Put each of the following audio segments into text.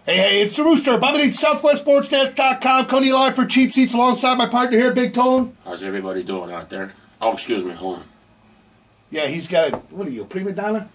Hey, it's the Rooster. Bobby Leach, SouthwestSportsNet.com. Coney live for Cheap Seats alongside my partner here, Big Tone. How's everybody doing out there? Oh, excuse me. Hold on. Yeah, he's got a, what are you, a prima donna?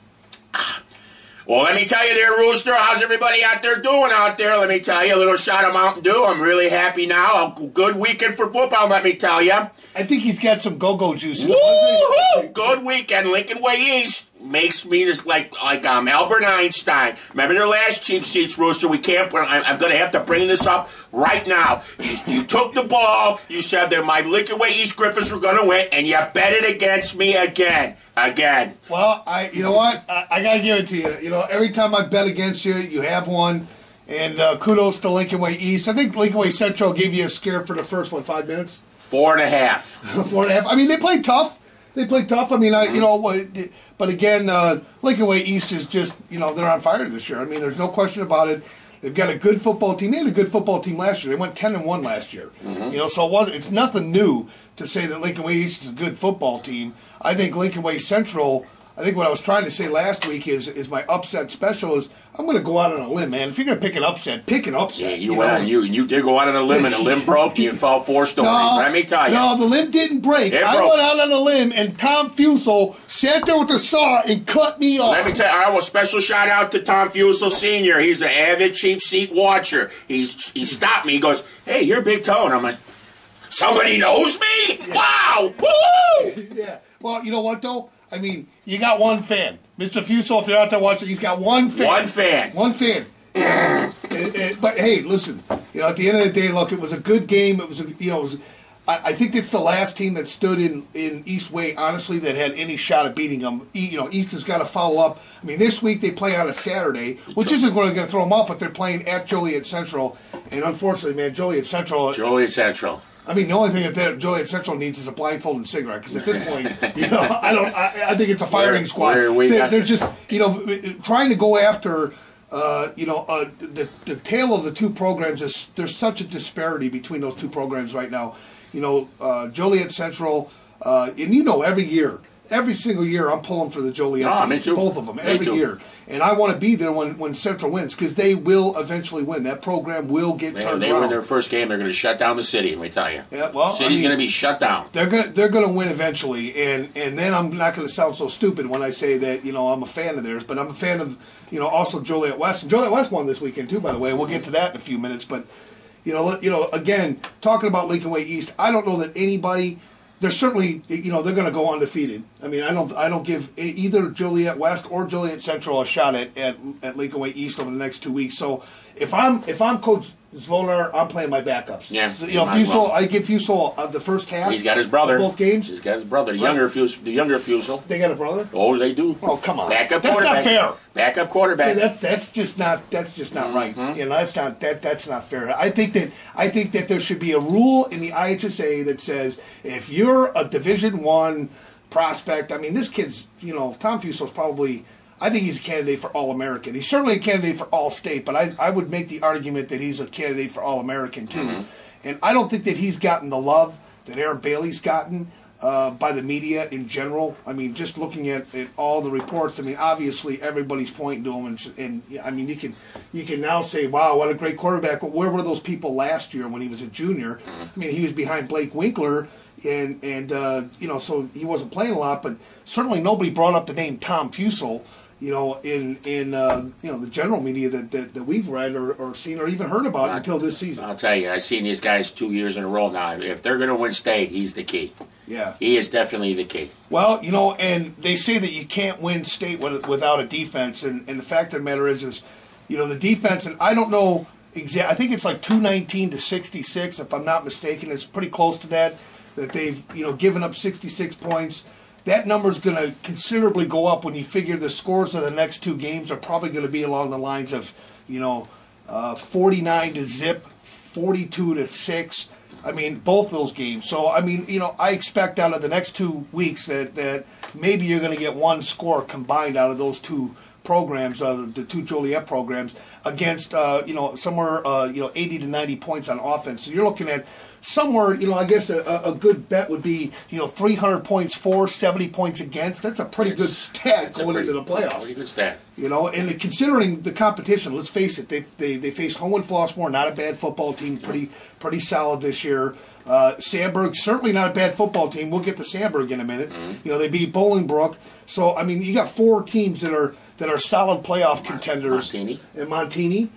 Well, let me tell you there, Rooster. How's everybody out there doing out there? Let me tell you, a little shot of Mountain Dew. I'm really happy now. A good weekend for football, let me tell you. I think he's got some go-go juice. Woo-hoo! Good weekend. Lincoln Way East makes me just like Albert Einstein. Remember their last Cheap Seats, Rooster? We can't. I'm going to have to bring this up right now. You took the ball. You said that my Lincoln Way East Griffins were going to win, and you bet it against me again. Well, you know what? I got to give it to you. You know, every time I bet against you, you have won. And kudos to Lincoln Way East. I think Lincoln Way Central gave you a scare for the first, 5 minutes? 4.5. 4.5. I mean, they played tough. I mean, you know, but again, Lincoln Way East is just, you know, they're on fire this year. I mean, there's no question about it. They've got a good football team. They had a good football team last year. They went 10-1 last year. You know, so it's nothing new to say that Lincoln Way East is a good football team. I think Lincoln Way Central, I think what I was trying to say last week is my upset special is I'm going to go out on a limb, man. If you're going to pick an upset, pick an upset. Yeah, you went on. You did go out on a limb, and the limb broke, and you fell 4 stories. Let me tell you. No, the limb didn't break. I went out on a limb, and Tom Fusel sat there with a saw and cut me off. Let me tell you, I want a special shout out to Tom Fusel Sr. He's an avid cheap seat watcher. He stopped me. He goes, "Hey, you're Big Toe." And I'm like, somebody knows me? Yeah. Wow! Woo! Yeah. Well, you know what, though? I mean, you got one fan. Mr. Fusel, if you're out there watching, he's got one fan. One fan. But, hey, listen, you know, at the end of the day, look, it was a good game. It was, I think it's the last team that stood in East Way, honestly, that had any shot at beating them. You know, East has got to follow up. I mean, this week they play on a Saturday, which isn't going to throw them up, but they're playing at Joliet Central. And unfortunately, man, Joliet Central. I mean, the only thing that Joliet Central needs is a blindfold and cigarette. Because at this point, you know, I think it's a firing squad. They're just, you know, trying to go after, the tail of the two programs. There's such a disparity between those two programs right now. You know, Joliet Central, and you know, every single year, I'm pulling for the Joliet team, both of them, every year. And I want to be there when Central wins, because they will eventually win. That program will get turned around. They win their first game, they're going to shut down the city, let me tell you. Yeah, well, city's going to be shut down. They're going to win eventually, and then I'm not going to sound so stupid when I say that, you know, I'm a fan of theirs, but I'm a fan of, you know, also Joliet West. And Joliet West won this weekend, too, by the way, and we'll get to that in a few minutes. But, you know, again, talking about Lincoln Way East, I don't know that anybody... They're certainly, you know, they're going to go undefeated. I mean, I don't give either Joliet West or Joliet Central a shot at Lincoln Way East over the next 2 weeks. So if I'm Coach Zvolar, I'm playing my backups. Yeah, so, you know, Fusel, I give Fusel the first half. He's got his brother. Both games. He's got his brother. The younger Fusel. They got a brother. Oh, they do. Oh, come on. Backup that's quarterback. Not fair. Backup quarterback. Yeah, that's just not right. You know, that's not fair. I think that there should be a rule in the IHSA that says if you're a Division I prospect, I mean, this kid's, you know, Tom Fusel's probably. I think he's a candidate for All-American. He's certainly a candidate for All-State, but I would make the argument that he's a candidate for All-American, too. And I don't think that he's gotten the love that Aaron Bailey's gotten by the media in general. I mean, just looking at all the reports, I mean, obviously everybody's pointing to him. And I mean, you can now say, wow, what a great quarterback. But where were those people last year when he was a junior? I mean, he was behind Blake Winkler, and you know, so he wasn't playing a lot. But certainly nobody brought up the name Tom Fusel, you know, in you know, the general media that we've read or seen or even heard about until this season. I'll tell you, I've seen these guys 2 years in a row now. If they're going to win state, he's the key. Yeah. He is definitely the key. Well, you know, and they say that you can't win state without a defense, and the fact of the matter is, you know, the defense, and I don't know exactly, I think it's like 219 to 66, if I'm not mistaken. It's pretty close to that they've, you know, given up 66 points. That number's going to considerably go up when you figure the scores of the next two games are probably going to be along the lines of, you know, 49 to zip, 42 to 6. I mean, both those games. So, I mean, you know, I expect out of the next 2 weeks that maybe you're going to get one score combined out of those two programs, the two Joliet programs, against somewhere 80 to 90 points on offense. So you're looking at somewhere, I guess a good bet would be 300 points for, 70 points against. That's a pretty good stat going into the playoffs. Pretty good stat. And considering the competition, let's face it, they faced Homewood Flossmoor, not a bad football team, pretty solid this year. Sandburg, certainly not a bad football team. We'll get to Sandburg in a minute. Mm-hmm. They beat Bolingbrook. So you got 4 teams that are solid playoff contenders. Montini.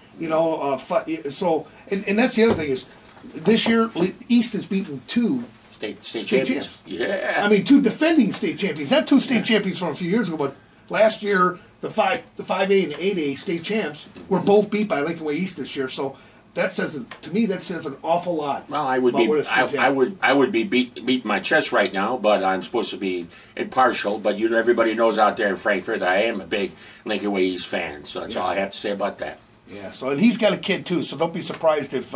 So that's the other thing is, this year East has beaten 2 state champions. Yeah. 2 defending state champions, not 2 state champions from a few years ago, but last year the 5A and 8A state champs were both beat by Lincoln Way East this year. So that says an awful lot. Well, I would be beating my chest right now, but I'm supposed to be impartial. But everybody knows out there in Frankfort that I am a big Lincoln Way East fan. So that's all I have to say about that. Yeah. So and he's got a kid too. So don't be surprised if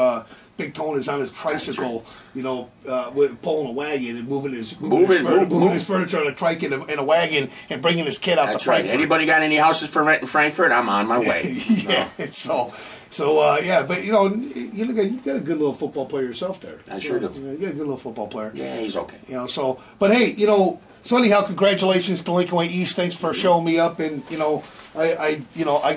Big Tone is on his tricycle, with pulling a wagon and moving his furniture on a trike in a wagon and bringing his kid out to Frankfort. That's right. Anybody got any houses for rent in Frankfort? I'm on my way. Yeah. But you got a good little football player yourself there. I sure do. You got a good little football player. Yeah, he's okay. But hey, so anyhow, congratulations to Lincoln Way East. Thanks for showing me up, and I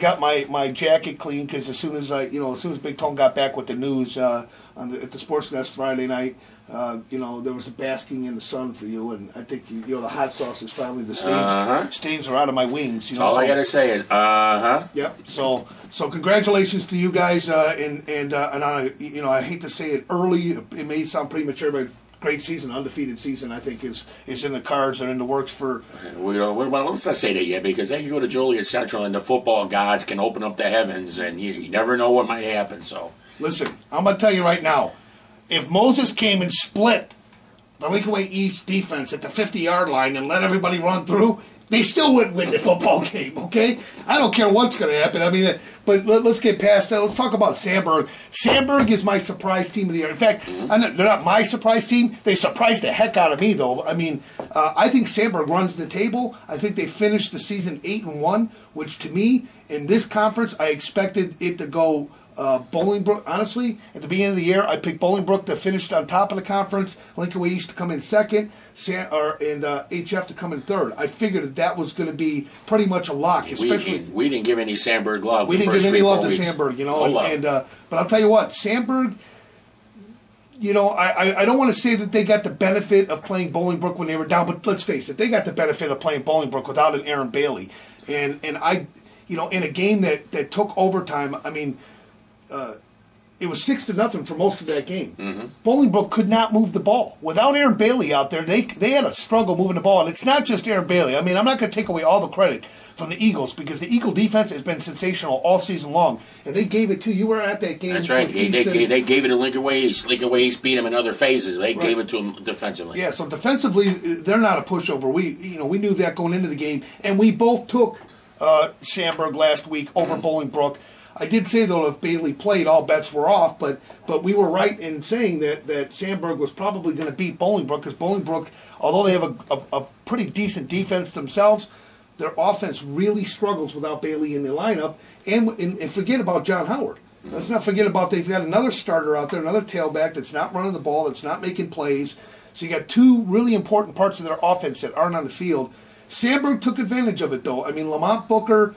got my jacket clean because as soon as Big Tone got back with the news at the Sports Nest Friday night, there was the basking in the sun for you, and I think the hot sauce is finally the stains. Stains are out of my wings. All I gotta say is Yep. So congratulations to you guys, and I hate to say it early. It may sound premature, but great season, undefeated season, I think is in the cards and in the works for. Let's not say that yet, because then you go to Joliet Central and the football gods can open up the heavens, and you never know what might happen. So listen, I'm gonna tell you right now, if Moses came and split the Lincoln Way East defense at the 50-yard line and let everybody run through, they still wouldn't win the football game, okay? I don't care what's going to happen. But let's get past that. Let's talk about Sandburg. Sandburg is my surprise team of the year. In fact, they're not my surprise team. They surprised the heck out of me, though. I think Sandburg runs the table. I think they finished the season 8-1, which to me, in this conference, I expected it to go Bolingbrook. Honestly, at the beginning of the year, I picked Bolingbrook to finish on top of the conference, Lincoln Way East to come in second, and HF to come in third. I figured that was going to be pretty much a lock. Especially we didn't give any Sandburg love. We didn't give any love to Sandburg, but I'll tell you what, Sandburg. I don't want to say that they got the benefit of playing Bolingbrook when they were down, but let's face it, they got the benefit of playing Bolingbrook without an Aaron Bailey, and I, in a game that took overtime. It was 6-0 for most of that game. Mm-hmm. Bolingbrook could not move the ball. Without Aaron Bailey out there, they had a struggle moving the ball. And it's not just Aaron Bailey. I'm not going to take away all the credit from the Eagles, because the Eagle defense has been sensational all season long. And they gave it to you. Were at that game. That's right. They gave it to Lincoln Way East. Lincoln Way East beat them in other phases. They gave it to them defensively. Yeah, so defensively, they're not a pushover. We knew that going into the game. And we both took Sandburg last week over Bolingbrook. I did say, though, if Bailey played, all bets were off, but we were right in saying that Sandburg was probably going to beat Bolingbrook, because Bolingbrook, although they have a pretty decent defense themselves, their offense really struggles without Bailey in the lineup, and forget about John Howard. Let's not forget about they've got another starter out there, another tailback that's not running the ball, that's not making plays. So you got 2 really important parts of their offense that aren't on the field. Sandburg took advantage of it, though. Lamont Booker,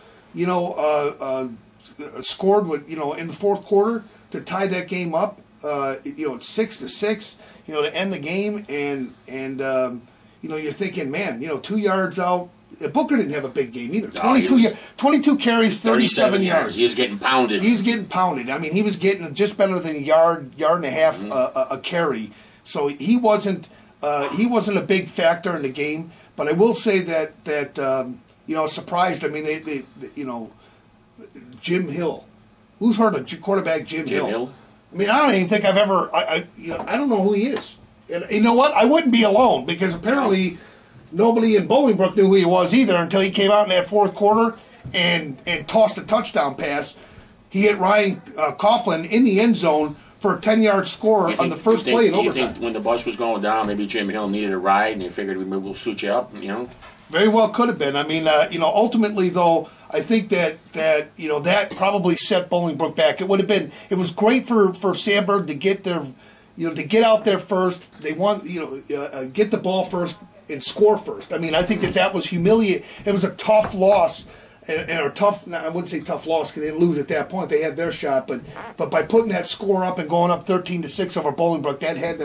scored in the fourth quarter to tie that game up, 6-6, to end the game, and you're thinking, man, 2 yards out. Booker didn't have a big game either. 22 carries, 37 yards. He was getting pounded. He was getting just better than a yard and a half a carry. So he wasn't a big factor in the game. But I will say that surprised. They Jim Hill. Who's heard of quarterback Jim Hill? I don't even think I've ever. I don't know who he is. And you know what? I wouldn't be alone, because apparently nobody in Bolingbrook knew who he was either until he came out in that fourth quarter and tossed a touchdown pass. He hit Ryan Coughlin in the end zone for a 10-yard score on the first play in overtime. You think when the bus was going down, maybe Jim Hill needed a ride and they figured we'll suit you up, Very well could have been. I mean, ultimately though, I think that that probably set Bolingbrook back. It was great for Sandburg to get their, to get out there first. They want, get the ball first and score first. I mean, I think that was humiliating. It was a tough loss. And a tough, I wouldn't say tough loss because they didn't lose at that point. They had their shot, but by putting that score up and going up 13-6 over Bolingbrook, that had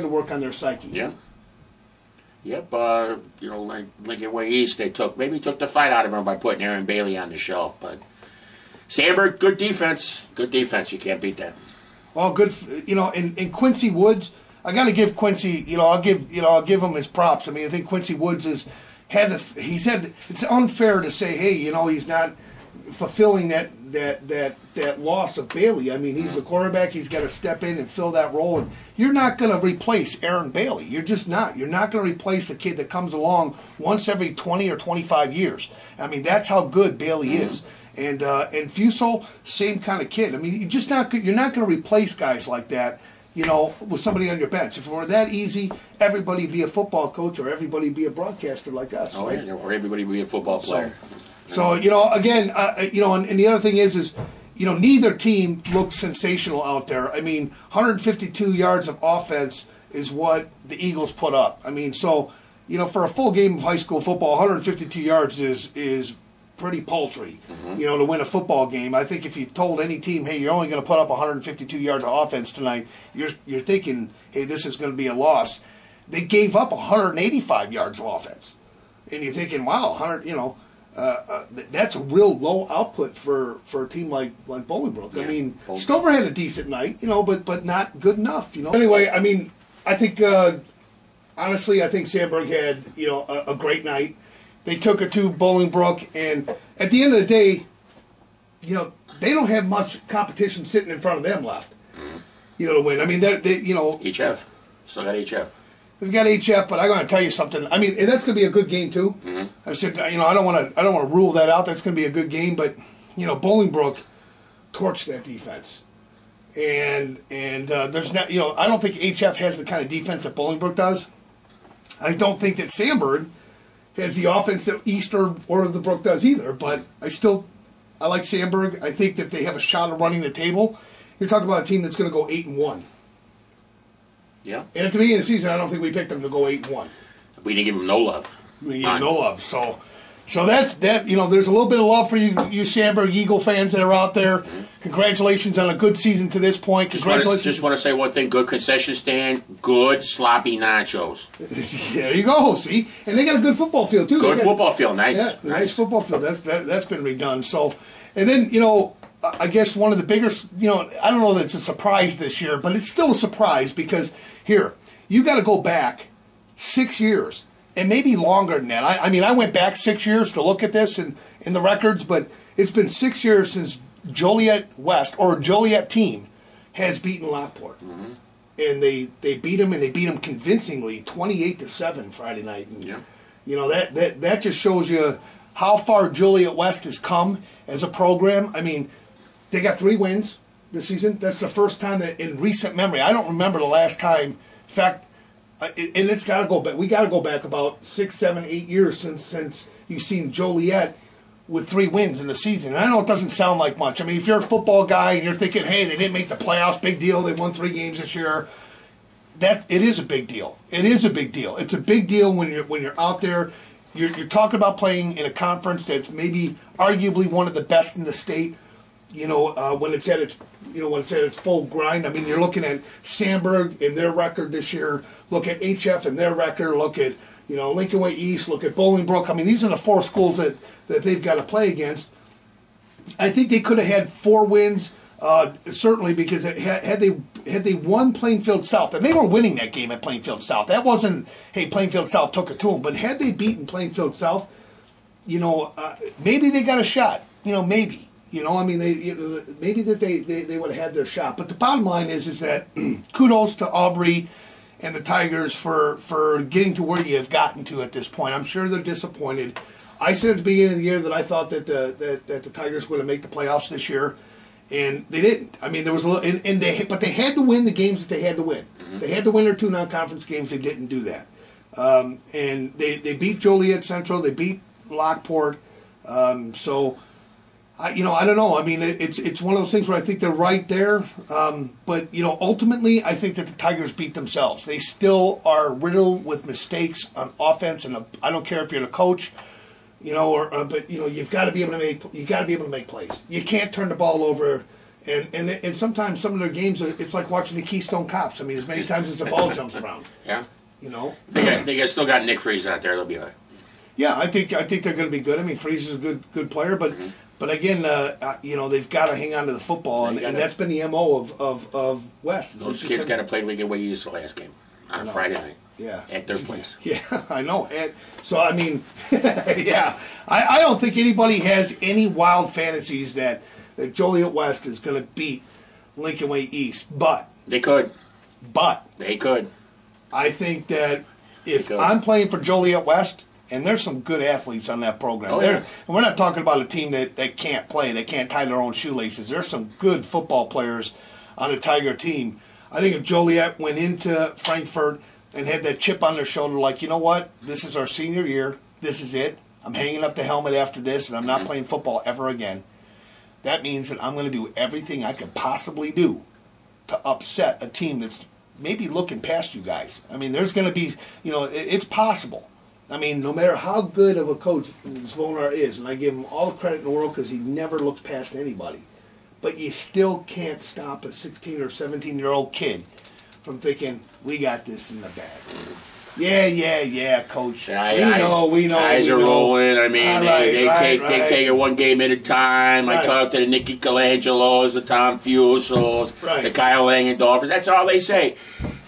to work on their psyche. Yeah. Yep. Like Lincoln Way East, they took the fight out of them by putting Aaron Bailey on the shelf. But Sandburg, good defense. Good defense. You can't beat that. Well, good. In Quincy Woods, I got to give Quincy. I'll give him his props. I mean, I think Quincy Woods it's unfair to say, hey, he's not fulfilling that loss of Bailey. I mean, he's the quarterback. He's got to step in and fill that role. And you're not going to replace Aaron Bailey. You're just not. You're not going to replace a kid that comes along once every 20 or 25 years. I mean, that's how good Bailey is. And Fusel, same kind of kid. I mean, you're not going to replace guys like that. With somebody on your bench. If it were that easy, everybody be a football coach or everybody be a broadcaster like us. Oh, right? Yeah, or everybody be a football player. So again, and the other thing is neither team looked sensational out there. I mean, 152 yards of offense is what the Eagles put up. I mean, so, for a full game of high school football, 152 yards is pretty paltry, to win a football game. I think if you told any team, hey, you're only going to put up 152 yards of offense tonight, you're thinking, hey, this is going to be a loss. They gave up 185 yards of offense, and you're thinking, wow, 100, that's a real low output for a team like Bolingbrook. Yeah, I mean, Stover had a decent night, but not good enough, Anyway, I mean, I think honestly, I think Sandburg had a great night. They took it to Bolingbrook, and at the end of the day, they don't have much competition sitting in front of them left, to win. I mean, they HF. Still got HF. They've got HF, but I'm going to tell you something. I mean, and that's going to be a good game too. I said, I don't want to rule that out. That's going to be a good game, but Bolingbrook torched that defense, and there's not, I don't think HF has the kind of defense that Bolingbrook does. I don't think that Sandburg has the offense that East or the Brook does either, but I like Sandburg. I think that they have a shot of running the table. You're talking about a team that's going to go 8-1. Yeah. And at the beginning of the season, I don't think we picked them to go 8-1. We didn't give them no love. We didn't give them no love. So that's that. There's a little bit of love for you Sandburg Eagle fans that are out there. Congratulations on a good season to this point. Congratulations. Just want to say one thing. Good concession stand. Good sloppy nachos. There you go. See, and they got a good football field too. Good football field. Nice. Yeah, nice football field. That's been redone. So, and then I guess one of the bigger. I don't know that it's a surprise this year, but it's still a surprise because here you got to go back 6 years. And maybe longer than that. I mean, I went back 6 years to look at this and in the records, but it's been 6 years since Joliet West or Joliet team has beaten Lockport, and they beat them, and they beat them convincingly, 28-7 Friday night. And, that just shows you how far Joliet West has come as a program. I mean, they got 3 wins this season. That's the first time that in recent memory. I don't remember the last time. In fact. And it's got to go back. We got to go back about 6, 7, 8 years since you've seen Joliet with 3 wins in the season. And I know it doesn't sound like much. I mean, if you're a football guy and you're thinking, "Hey, they didn't make the playoffs, big deal. They won 3 games this year." It is a big deal. It is a big deal. It's a big deal when you're out there. You're talking about playing in a conference that's maybe arguably one of the best in the state. When it's at its full grind. I mean, you're looking at Sandburg and their record this year. Look at HF and their record. Look at Lincoln Way East. Look at Bolingbrook. I mean, these are the 4 schools that they've got to play against. I think they could have had 4 wins, certainly, because had they won Plainfield South, and they were winning that game at Plainfield South. That wasn't, hey, Plainfield South took it to them. But had they beaten Plainfield South, maybe they got a shot. Maybe. I mean, maybe that they would have had their shot. But the bottom line is that kudos to Aubrey and the Tigers for getting to where you have gotten to at this point. I'm sure they're disappointed. I said at the beginning of the year that I thought that the Tigers were going to make the playoffs this year, and they didn't. I mean, there was a little, but they had to win the games that they had to win. They had to win their 2 non-conference games. They didn't do that. And they beat Joliet Central. They beat Lockport. So, I don't know. I mean, it's one of those things where I think they're right there. But, ultimately, I think that the Tigers beat themselves. They still are riddled with mistakes on offense, and I don't care if you're the coach, but you've got to be able to make plays. You can't turn the ball over. And sometimes some of their games it's like watching the Keystone Cops. I mean, as many times as the ball jumps around. Yeah. They still got Nick Freeze out there. They'll be all right. Yeah, I think they're going to be good. I mean, Freeze is a good player, but but again, they've got to hang on to the football, and that's been the MO of West. Those kids got to play Lincoln East the last game on Friday night. Yeah, at their place. Yeah, I know. And so I mean, yeah, I don't think anybody has any wild fantasies that Joliet West is going to beat Lincoln Way East, but they could. But they could. I think that if I'm playing for Joliet West, and there's some good athletes on that program. And we're not talking about a team that can't play. They can't tie their own shoelaces. There's some good football players on the Tiger team. I think if Joliet went into Frankfort and had that chip on their shoulder, like, you know what? This is our senior year. This is it. I'm hanging up the helmet after this, and I'm not playing football ever again. That means that I'm going to do everything I can possibly do to upset a team that's maybe looking past you guys. I mean, there's going to be, it's possible. I mean, no matter how good of a coach Zvonar is, and I give him all the credit in the world because he never looks past anybody, but you still can't stop a 16 or 17-year-old kid from thinking, we got this in the bag. Yeah, coach. We know. Eyes are rolling. I mean, they take it one game at a time. I talk to the Nicky Colangelos, the Tom Fusos, the Kyle Langendorfers. That's all they say.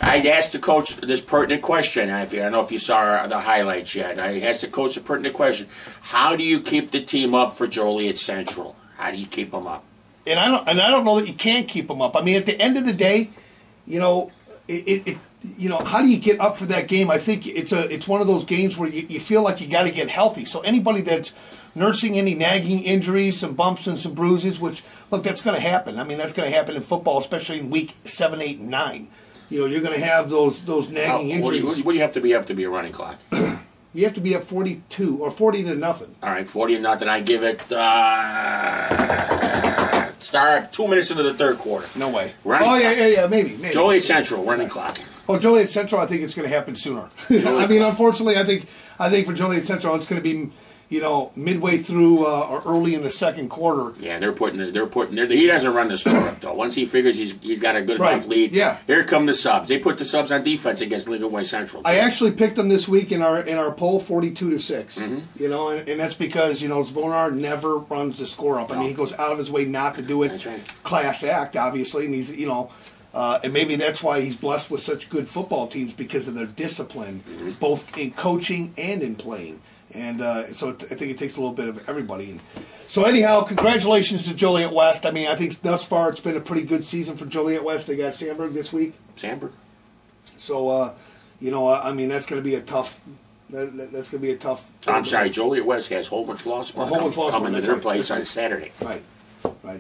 I asked the coach this pertinent question. I don't know if you saw the highlights yet. I asked the coach a pertinent question. How do you keep the team up for Joliet Central? How do you keep them up? And I don't know that you can keep them up. I mean, at the end of the day, how do you get up for that game? I think it's one of those games where you feel like you got to get healthy. So anybody that's nursing any nagging injuries, some bumps and some bruises, which, look, that's going to happen. I mean, that's going to happen in football, especially in week 7, 8, and 9. You're going to have those nagging injuries. What do you have to be up to be a running clock? You have to be up 42 or 40-0. All right, 40-0. I give it start 2 minutes into the third quarter. No way. Yeah, maybe. Joliet Central running clock. Oh, Joliet Central, I think it's going to happen sooner. I mean, unfortunately, I think for Joliet Central, it's going to be midway through or early in the second quarter. Yeah, they're putting. He doesn't run the score up though. Once he figures he's got a good enough lead. Yeah. Here come the subs. They put the subs on defense against Lincoln Way Central. I actually picked them this week in our poll, 42-6. And that's because Zvonar never runs the score up. I mean, he goes out of his way not to do it. That's right. Class act, obviously, and he's and maybe that's why he's blessed with such good football teams, because of their discipline, both in coaching and in playing. And so I think it takes a little bit of everybody. And so anyhow, congratulations to Joliet West. I mean, I think thus far it's been a pretty good season for Joliet West. They got Sandburg this week. Sandburg. So, I mean, that's going to be a tough. That's going to be a tough. I'm sorry, Joliet West has Homewood Flossmoor coming to their place on Saturday. Right.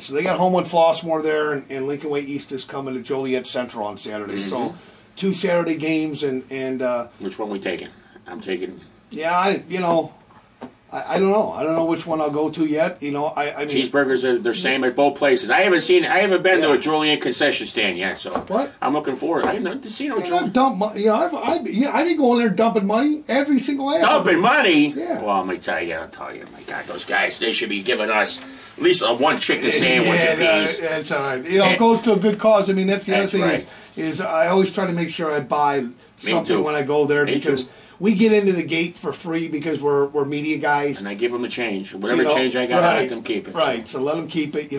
So they got Homewood Flossmoor there, and Lincoln Way East is coming to Joliet Central on Saturday. So 2 Saturday games, and which one we taking? I'm taking. Yeah, I don't know. I don't know which one I'll go to yet. I mean, cheeseburgers are the same at both places. I haven't been to a Julian concession stand yet, so what? I'm looking forward. I haven't seen no Julian. I didn't go in there dumping money every single day. Dumping money? Yeah. Well, I'll tell you, my God, those guys, they should be giving us at least one chicken sandwich apiece. That's all right. It goes to a good cause. I mean, that's the other thing is I always try to make sure I buy something when I go there because. We get into the gate for free because we're media guys. And I give them the change. Whatever change I got, I let them keep it. Right, so let them keep it.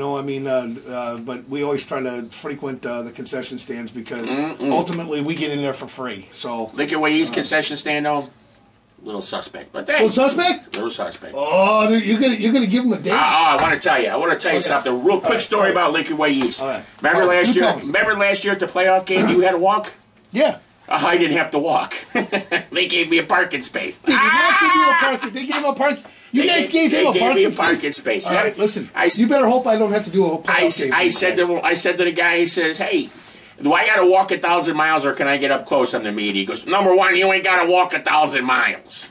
But we always try to frequent the concession stands because ultimately we get in there for free. So Lincoln Way East concession stand, though, little suspect. But little suspect? Little suspect. Oh, you're gonna give them a date? I want to tell you. Something. A real quick story about Lincoln Way East. Right. Remember last year at the playoff game, you had to walk? Yeah. I didn't have to walk. They gave me a parking space. They did not give you a parking. They gave him a parking. You guys gave him a parking space. All right, listen. You better hope I don't have to do a parking space. I said to the guy, he says, hey, Do I got to walk 1,000 miles or can I get up close on the meet? He goes, number one, you ain't got to walk 1,000 miles.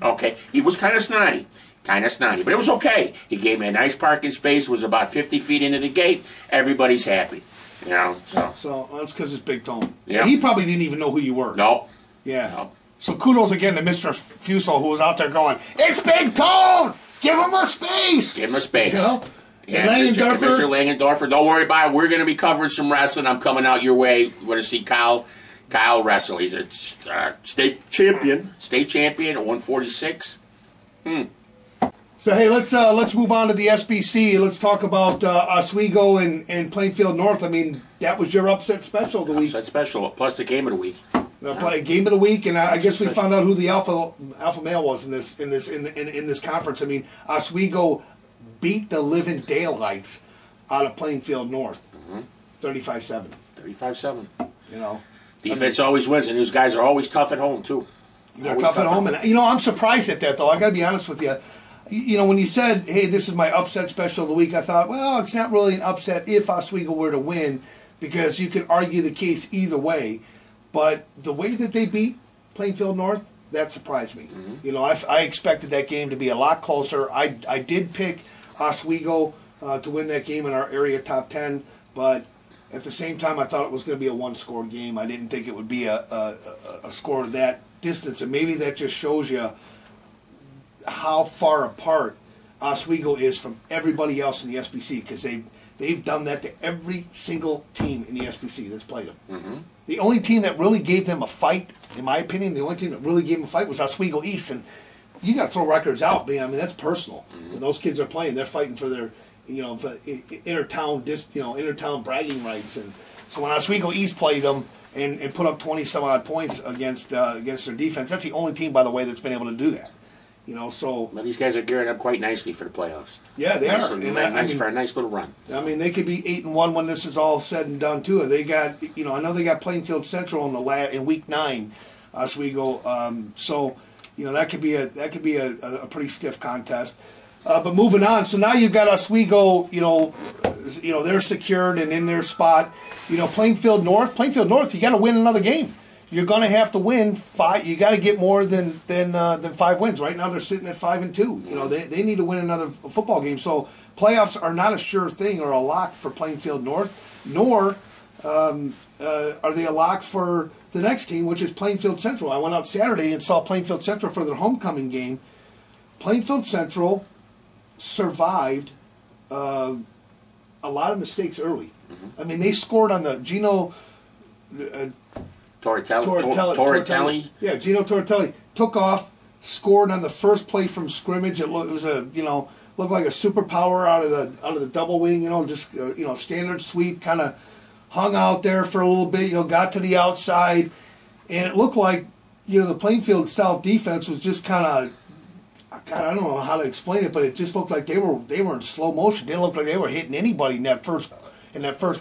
Okay. He was kind of snotty. But it was okay. He gave me a nice parking space. It was about 50 feet into the gate. Everybody's happy. You know, so that's because it's Big Tone. Yeah. He probably didn't even know who you were. Nope. Yeah. Nope. So kudos again to Mr. Fusel, who was out there going, "It's Big Tone! Give him a space!" Give him a space. You know? Yeah, Mr. Langendorfer, don't worry about it. We're going to be covering some wrestling. I'm coming out your way. We're going to see Kyle wrestle. He's a state champion at 146. So hey, let's move on to the SBC. Let's talk about Oswego and Plainfield North. I mean, that was your upset special of the week. Upset special, plus the game of the week. Game of the week, and I guess we found out who the alpha male was in this conference. I mean, Oswego beat the living daylights out of Plainfield North, 35-7. 35-7. You know, defense always wins, and those guys are always tough at home too. They're tough at home, and I'm surprised at that though. I got to be honest with you. You know, when you said, "Hey, this is my upset special of the week," I thought, well, it's not really an upset if Oswego were to win, because you could argue the case either way. But the way that they beat Plainfield North, that surprised me. You know, I expected that game to be a lot closer. I did pick Oswego to win that game in our area top 10, but at the same time, I thought it was going to be a one-score game. I didn't think it would be a score of that distance, and maybe that just shows you how far apart Oswego is from everybody else in the SBC, because they've done that to every single team in the SBC that's played them. The only team that really gave them a fight, in my opinion, the only team that really gave them a fight was Oswego East, and you got to throw records out, man. I mean, that's personal. When those kids are playing, they're fighting for their, for inter-town bragging rights, and so when Oswego East played them and put up 20-some-odd points against their defense, that's the only team, by the way, that's been able to do that. So well, these guys are gearing up quite nicely for the playoffs. Yeah, they are. For a nice little run. I mean, they could be 8-1 when this is all said and done too. They got, I know they got Plainfield Central in week 9, Oswego. So, that could be a pretty stiff contest. But moving on, so now you've got Oswego. They're secured and in their spot. Plainfield North, you got to win another game. You're going to have to win 5. You got to get more than 5 wins. Right now they're sitting at 5-2. They need to win another football game. So playoffs are not a sure thing or a lock for Plainfield North, nor are they a lock for the next team, which is Plainfield Central. I went out Saturday and saw Plainfield Central for their homecoming game. Plainfield Central survived a lot of mistakes early. I mean, they scored on the Gino. Tortelli. Yeah, Gino Tortelli took off, scored on the first play from scrimmage. It was looked like a superpower out of the double wing. Standard sweep, kind of hung out there for a little bit. Got to the outside, and it looked like the Plainfield South defense was just kind of. God, I don't know how to explain it, but it just looked like they were in slow motion. They didn't look like they were hitting anybody in that first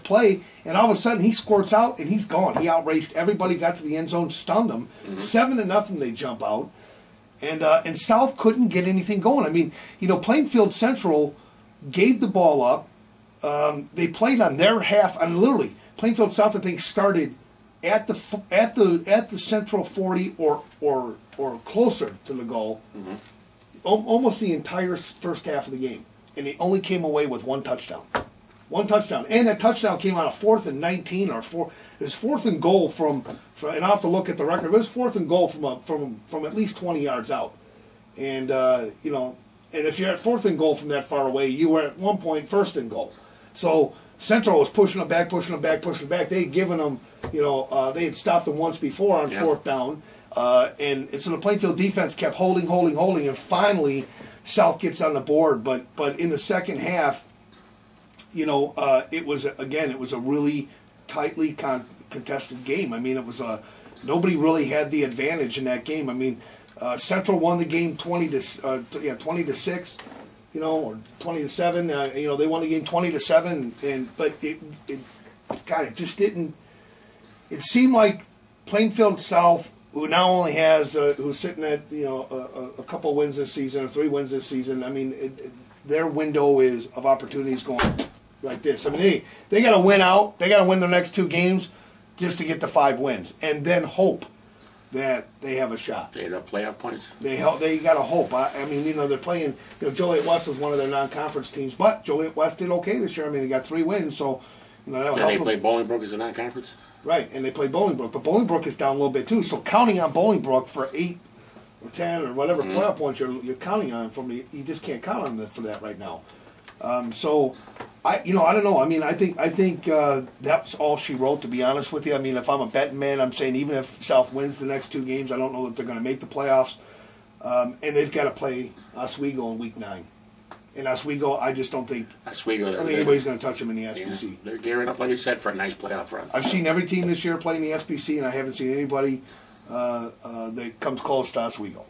play, and all of a sudden he squirts out and he's gone. He outraced everybody, got to the end zone, stunned them. 7-0 they jump out, and South couldn't get anything going. I mean, Plainfield Central gave the ball up. They played on their half, and literally Plainfield South I think started at the Central 40 or closer to the goal, almost the entire first half of the game, and they only came away with one touchdown. One touchdown, and that touchdown came out of 4th and 19 or 4. It was 4th and goal from and I'll have to look at the record. But it was 4th and goal from at least 20 yards out, and and if you're at 4th and goal from that far away, you were at one point 1st and goal. So Central was pushing them back. They had given them, they had stopped them once before on 4th down, and so the Plainfield defense kept holding, and finally South gets on the board. But in the second half. It was a really tightly contested game. I mean, nobody really had the advantage in that game. I mean, Central won the game 20-6, or 20-7. They won the game 20-7, but it just didn't. It seemed like Plainfield South, who now only has who's sitting at a couple wins this season or 3 wins this season. I mean, their window of opportunity is going like this. I mean, they got to win out. They got to win their next 2 games just to get the 5 wins, and then hope that they have a shot. They have playoff points. They got to hope. I mean, they're playing. Joliet West was one of their non-conference teams, but Joliet West did okay this year. I mean, they got 3 wins, so that'll help. They play Bolingbrook as a non-conference. Right, and they play Bolingbrook, but Bolingbrook is down a little bit too. So counting on Bolingbrook for 8 or 10 or whatever playoff points you're counting on from, you just can't count on them for that right now. So I don't know. I mean, I think that's all she wrote, to be honest with you. I mean, if I'm a betting man, I'm saying even if South wins the next 2 games, I don't know that they're going to make the playoffs. And they've got to play Oswego in week 9. And Oswego, I just don't think anybody's going to touch them in the SBC. Yeah, they're gearing up, like you said, for a nice playoff run. I've seen every team this year play in the SBC, and I haven't seen anybody that comes close to Oswego.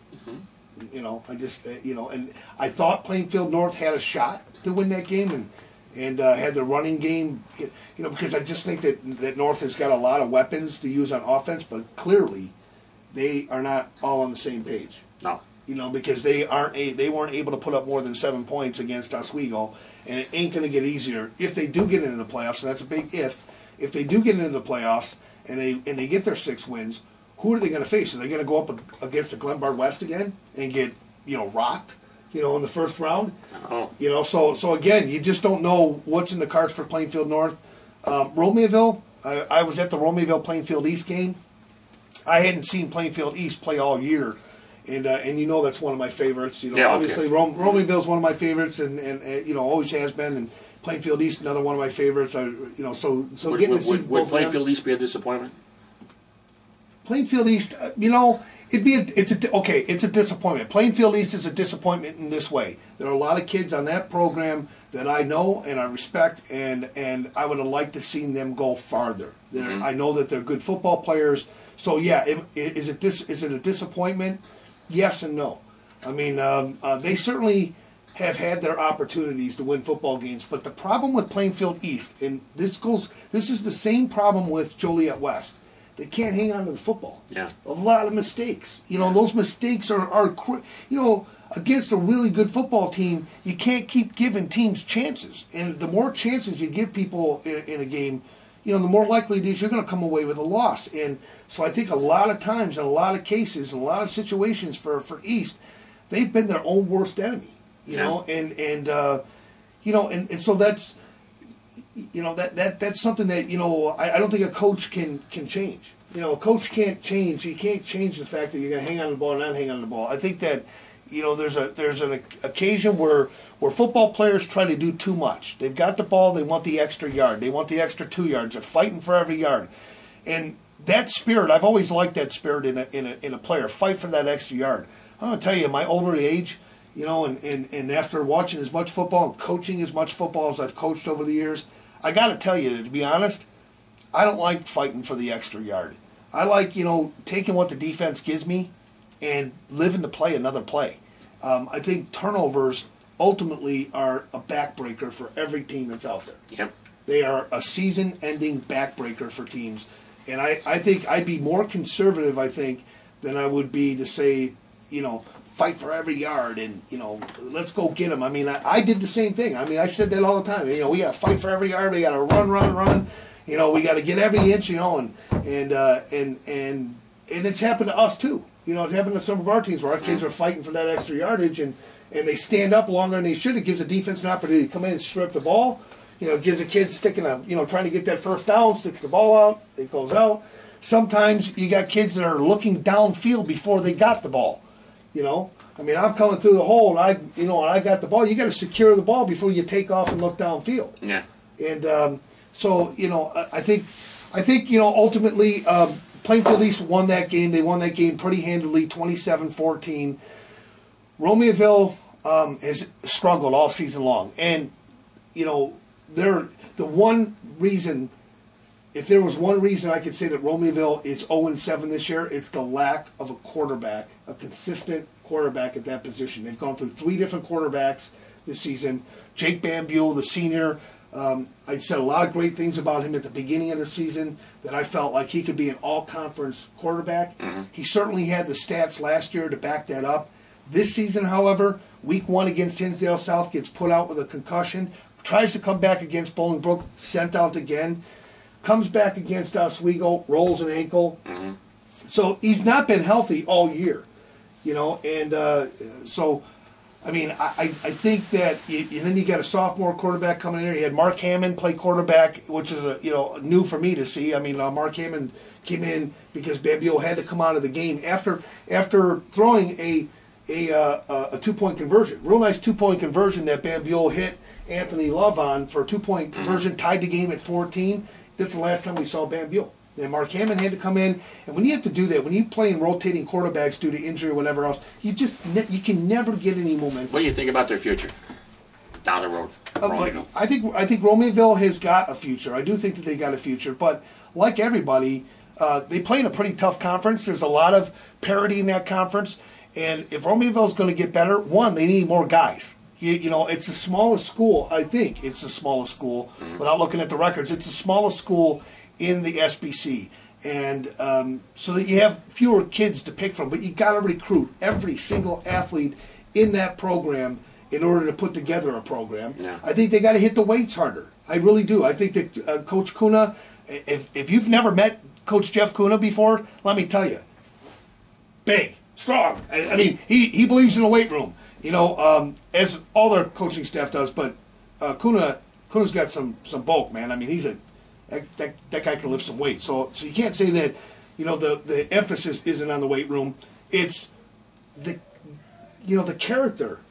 I just and I thought Plainfield North had a shot to win that game, and had the running game, because I just think that North has got a lot of weapons to use on offense, but clearly they are not all on the same page. No. Because they weren't able to put up more than 7 points against Oswego, and it ain't going to get easier if they do get into the playoffs. And that's a big if. If they do get into the playoffs and they get their 6 wins, who are they going to face? Are they going to go up against the Glenbard West again and get rocked? In the first round. Oh. So again, you just don't know what's in the cards for Plainfield North. Romeoville. I was at the Romeoville Plainfield East game. I hadn't seen Plainfield East play all year. And that's one of my favorites. Obviously Romeoville's one of my favorites, and always has been. And Plainfield East, another one of my favorites. Would Plainfield East be a disappointment? Plainfield East, it's a disappointment. Plainfield East is a disappointment in this way. There are a lot of kids on that program that I know and I respect, and I would have liked to see them go farther. I know that they're good football players. So yeah, is it a disappointment? Yes and no. I mean, they certainly have had their opportunities to win football games, but the problem with Plainfield East, and this is the same problem with Joliet West. They can't hang on to the football. Yeah. A lot of mistakes. Those mistakes are against a really good football team, you can't keep giving teams chances. And the more chances you give people in a game, the more likely it is you're going to come away with a loss. And so I think a lot of times, in a lot of cases, in a lot of situations for East, they've been their own worst enemy. And so that's that's something that I don't think a coach can change. A coach can't change. He can't change the fact that you're going to hang on to the ball and not hang on to the ball. I think that there's an occasion where football players try to do too much. They've got the ball, they want the extra yard, they want the extra 2 yards. They're fighting for every yard, and that spirit, I've always liked that spirit in a player. Fight for that extra yard. I'm going to tell you, my older age, and after watching as much football and coaching as much football as I've coached over the years, I got to tell you, to be honest, I don't like fighting for the extra yard. I like, taking what the defense gives me and living to play another play. I think turnovers ultimately are a backbreaker for every team that's out there. Yep. They are a season-ending backbreaker for teams. And I think I'd be more conservative, than I would be to say, fight for every yard and, let's go get them. I mean, I did the same thing. I mean, I said that all the time. We got to fight for every yard. We got to run. We got to get every inch, and it's happened to us too. It's happened to some of our teams where our kids are fighting for that extra yardage, and they stand up longer than they should. It gives the defense an opportunity to come in and strip the ball. It gives a kid trying to get that first down, sticks the ball out, it goes out. Sometimes you got kids that are looking downfield before they got the ball. I mean, I'm coming through the hole, and I got the ball. You got to secure the ball before you take off and look downfield. Yeah. And so I think ultimately Plainfield East won that game. They won that game pretty handily, 27-14. Romeoville has struggled all season long, and they're the one reason. If there was one reason I could say that Romeoville is 0-7 this year, it's the lack of a quarterback, a consistent quarterback at that position. They've gone through 3 different quarterbacks this season. Jake Bambule, the senior, I said a lot of great things about him at the beginning of the season, that I felt like he could be an all-conference quarterback. Mm-hmm. He certainly had the stats last year to back that up. This season, however, week 1 against Hinsdale South gets put out with a concussion. tries to come back against Bolingbrook, sent out again, comes back against Oswego, rolls an ankle. Mm-hmm. So he's not been healthy all year, and so, I mean, I think that, and then you got a sophomore quarterback coming in there. You had Mark Hammond play quarterback, which is new for me to see. I mean, Mark Hammond came in because Bambio had to come out of the game after throwing a 2-point conversion, real nice 2-point conversion that Bambio hit Anthony Love on for a 2-point conversion, tied the game at 14. That's the last time we saw Bambio. And Mark Hammond had to come in, and when you have to do that, when you're playing rotating quarterbacks due to injury or whatever else, you can never get any momentum. What do you think about their future down the road? I think Romeoville has got a future. I do think that they got a future, but like everybody, they play in a pretty tough conference. There's a lot of parity in that conference, and if Romeoville is going to get better, one, they need more guys. It's the smallest school. I think it's the smallest school. Without looking at the records, it's the smallest school in the SBC, and so that you have fewer kids to pick from, but you got to recruit every single athlete in that program in order to put together a program. Yeah. I think they got to hit the weights harder. I really do. I think that Coach Kuna, if you've never met Coach Jeff Kuna before, let me tell you, big, strong. I mean, he believes in the weight room, as all their coaching staff does. But Kuna's got some bulk, man. I mean, he's that guy can lift some weight. So you can't say that, the emphasis isn't on the weight room. It's the character.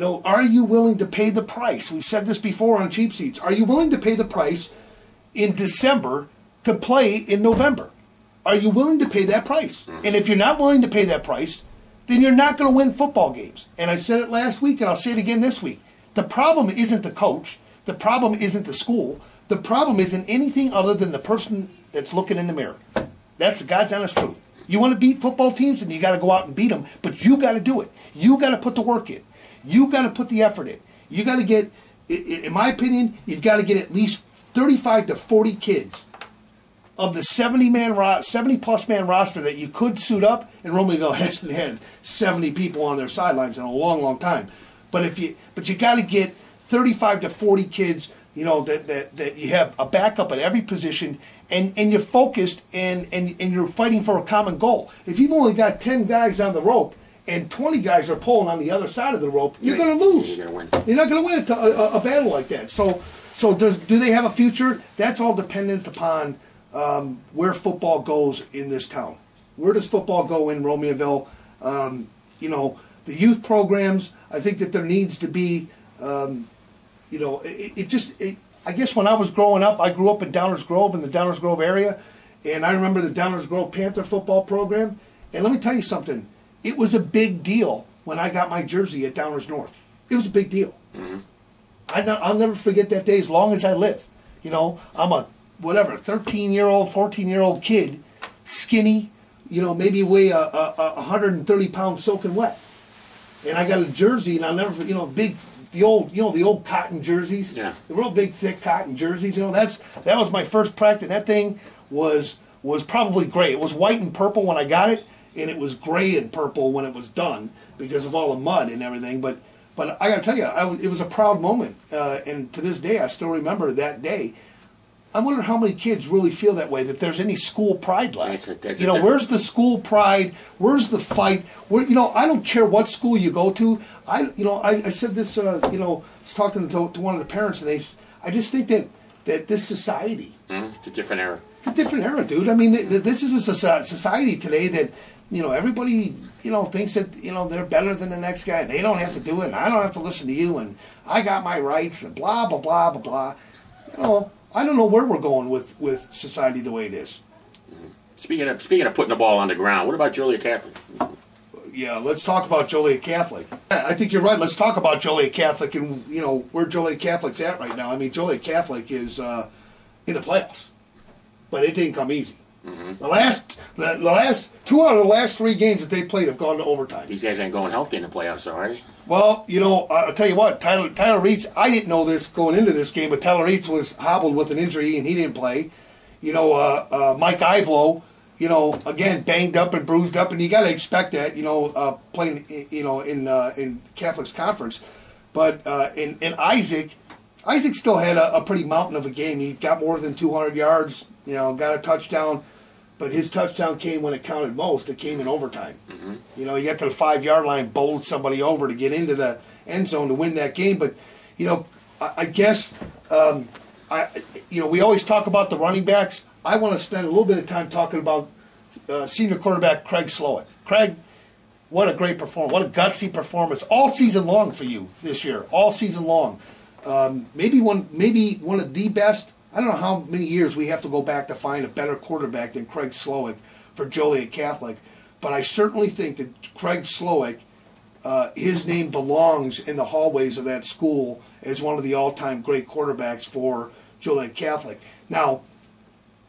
Are you willing to pay the price? We've said this before on Cheap Seats. Are you willing to pay the price in December to play in November? Are you willing to pay that price? And if you're not willing to pay that price, then you're not going to win football games. And I said it last week, and I'll say it again this week. The problem isn't the coach. The problem isn't the school. The problem isn't anything other than the person that's looking in the mirror. That's the God's honest truth. You want to beat football teams, and you got to go out and beat them, but you got to do it. You got to put the work in. You got to put the effort in. You got to get, in my opinion, you've got to get at least 35 to 40 kids of the 70-plus man roster that you could suit up, and Romeoville hasn't had 70 people on their sidelines in a long, long time. But you got to get 35 to 40 kids, that you have a backup at every position, and you're focused and you're fighting for a common goal. If you've only got 10 guys on the rope and 20 guys are pulling on the other side of the rope, you're going to lose. You're not going to win a battle like that. So do they have a future? That's all dependent upon where football goes in this town. Where does football go in Romeoville? The youth programs, I think that there needs to be, I guess when I was growing up, I grew up in Downers Grove, in the Downers Grove area, and I remember the Downers Grove Panther football program. And let me tell you something. It was a big deal when I got my jersey at Downers North. It was a big deal. Mm-hmm. I'll never forget that day as long as I live. I'm a 13-year-old, 14-year-old kid, skinny, maybe weigh 130 pounds soaking wet. And I got a jersey, and I'll never, big, the old cotton jerseys, yeah, the real big, thick cotton jerseys. That was my first practice. That thing was probably gray. It was white and purple when I got it, and it was gray and purple when it was done because of all the mud and everything. But I got to tell you, it was a proud moment, and to this day, I still remember that day. I wonder how many kids really feel that way, that there's any school pride left. Where's the school pride? Where's the fight? I don't care what school you go to. I said this, I was talking to one of the parents, and I just think that this society. It's a different era. It's a different era, dude. I mean, this is a society today that, everybody, thinks that, they're better than the next guy. They don't have to do it, and I don't have to listen to you, and I got my rights, and blah, blah, blah, blah, blah. I don't know where we're going with society the way it is. Speaking of putting the ball on the ground, what about Joliet Catholic? Yeah, let's talk about Joliet Catholic. I think you're right. Let's talk about Joliet Catholic and where Joliet Catholic's at right now. I mean, Joliet Catholic is in the playoffs, but it didn't come easy. Mm-hmm. The last 2 out of the last 3 games that they played have gone to overtime. These guys ain't going healthy in the playoffs, though, are they? Well, I'll tell you what, Tyler Reitz, I didn't know this going into this game, but Tyler Reitz was hobbled with an injury and he didn't play. Mike Ivlo, again, banged up and bruised up, and you got to expect that, playing, in Catholic's conference. But in Isaac Isaac still had a pretty mountain of a game. He got more than 200 yards, got a touchdown, but his touchdown came when it counted most. It came in overtime. Mm-hmm. He got to the 5-yard line, bowled somebody over to get into the end zone to win that game. But, I guess, we always talk about the running backs. I want to spend a little bit of time talking about senior quarterback Craig Slowick. Craig, what a great performance. What a gutsy performance all season long for you this year. All season long. Maybe one of the best. I don't know how many years we have to go back to find a better quarterback than Craig Slowick for Joliet Catholic. But I certainly think that Craig Slowick, his name belongs in the hallways of that school as one of the all-time great quarterbacks for Joliet Catholic. Now,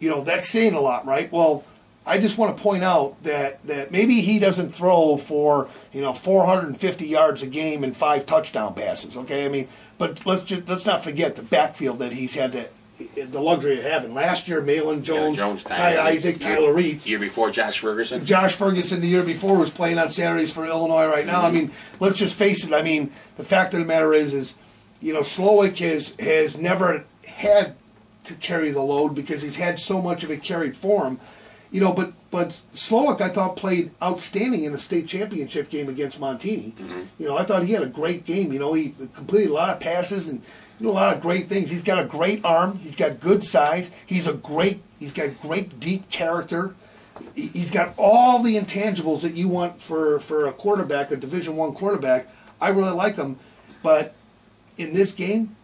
that's saying a lot, right? Well, I just want to point out that maybe he doesn't throw for 450 yards a game and 5 touchdown passes. Okay, I mean, but let's not forget the backfield that he's had the luxury of having. Last year, Malin Jones, Ty Isaac, Tyler Reitz. Year before, Josh Ferguson. Josh Ferguson the year before was playing on Saturdays for Illinois right now. Mm-hmm. I mean, let's just face it. I mean, the fact of the matter is Slowick has never had to carry the load because he's had so much of it carried for him. But Slowick, I thought, played outstanding in the state championship game against Montini. Mm-hmm. I thought he had a great game. He completed a lot of passes and a lot of great things. He's got a great arm. He's got good size. He's got great deep character. He's got all the intangibles that you want for a quarterback, a Division I quarterback. I really like him. But in this game,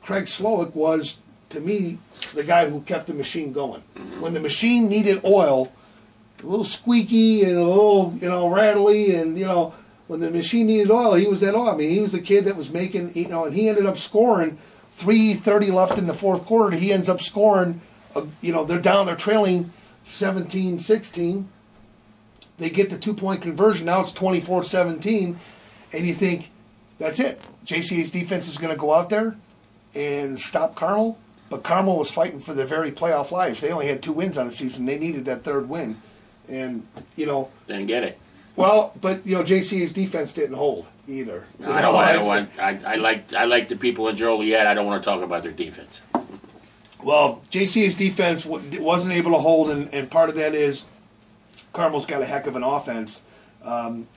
Craig Slowick was, to me, the guy who kept the machine going. Mm-hmm. When the machine needed oil, a little squeaky and a little, rattly, and, when the machine needed oil, he was that oil. I mean, he was the kid that was making, and he ended up scoring 3:30 left in the fourth quarter. He ends up scoring, they're trailing 17-16. They get the 2-point conversion. Now it's 24-17. And you think, that's it. JCA's defense is going to go out there and stop Carmel. But Carmel was fighting for their very playoff lives. They only had 2 wins on the season. They needed that 3rd win. And, didn't get it. Well, but, JCA's defense didn't hold either. I like the people in Joliet. I don't want to talk about their defense. Well, JCA's defense wasn't able to hold, and part of that is Carmel's got a heck of an offense, and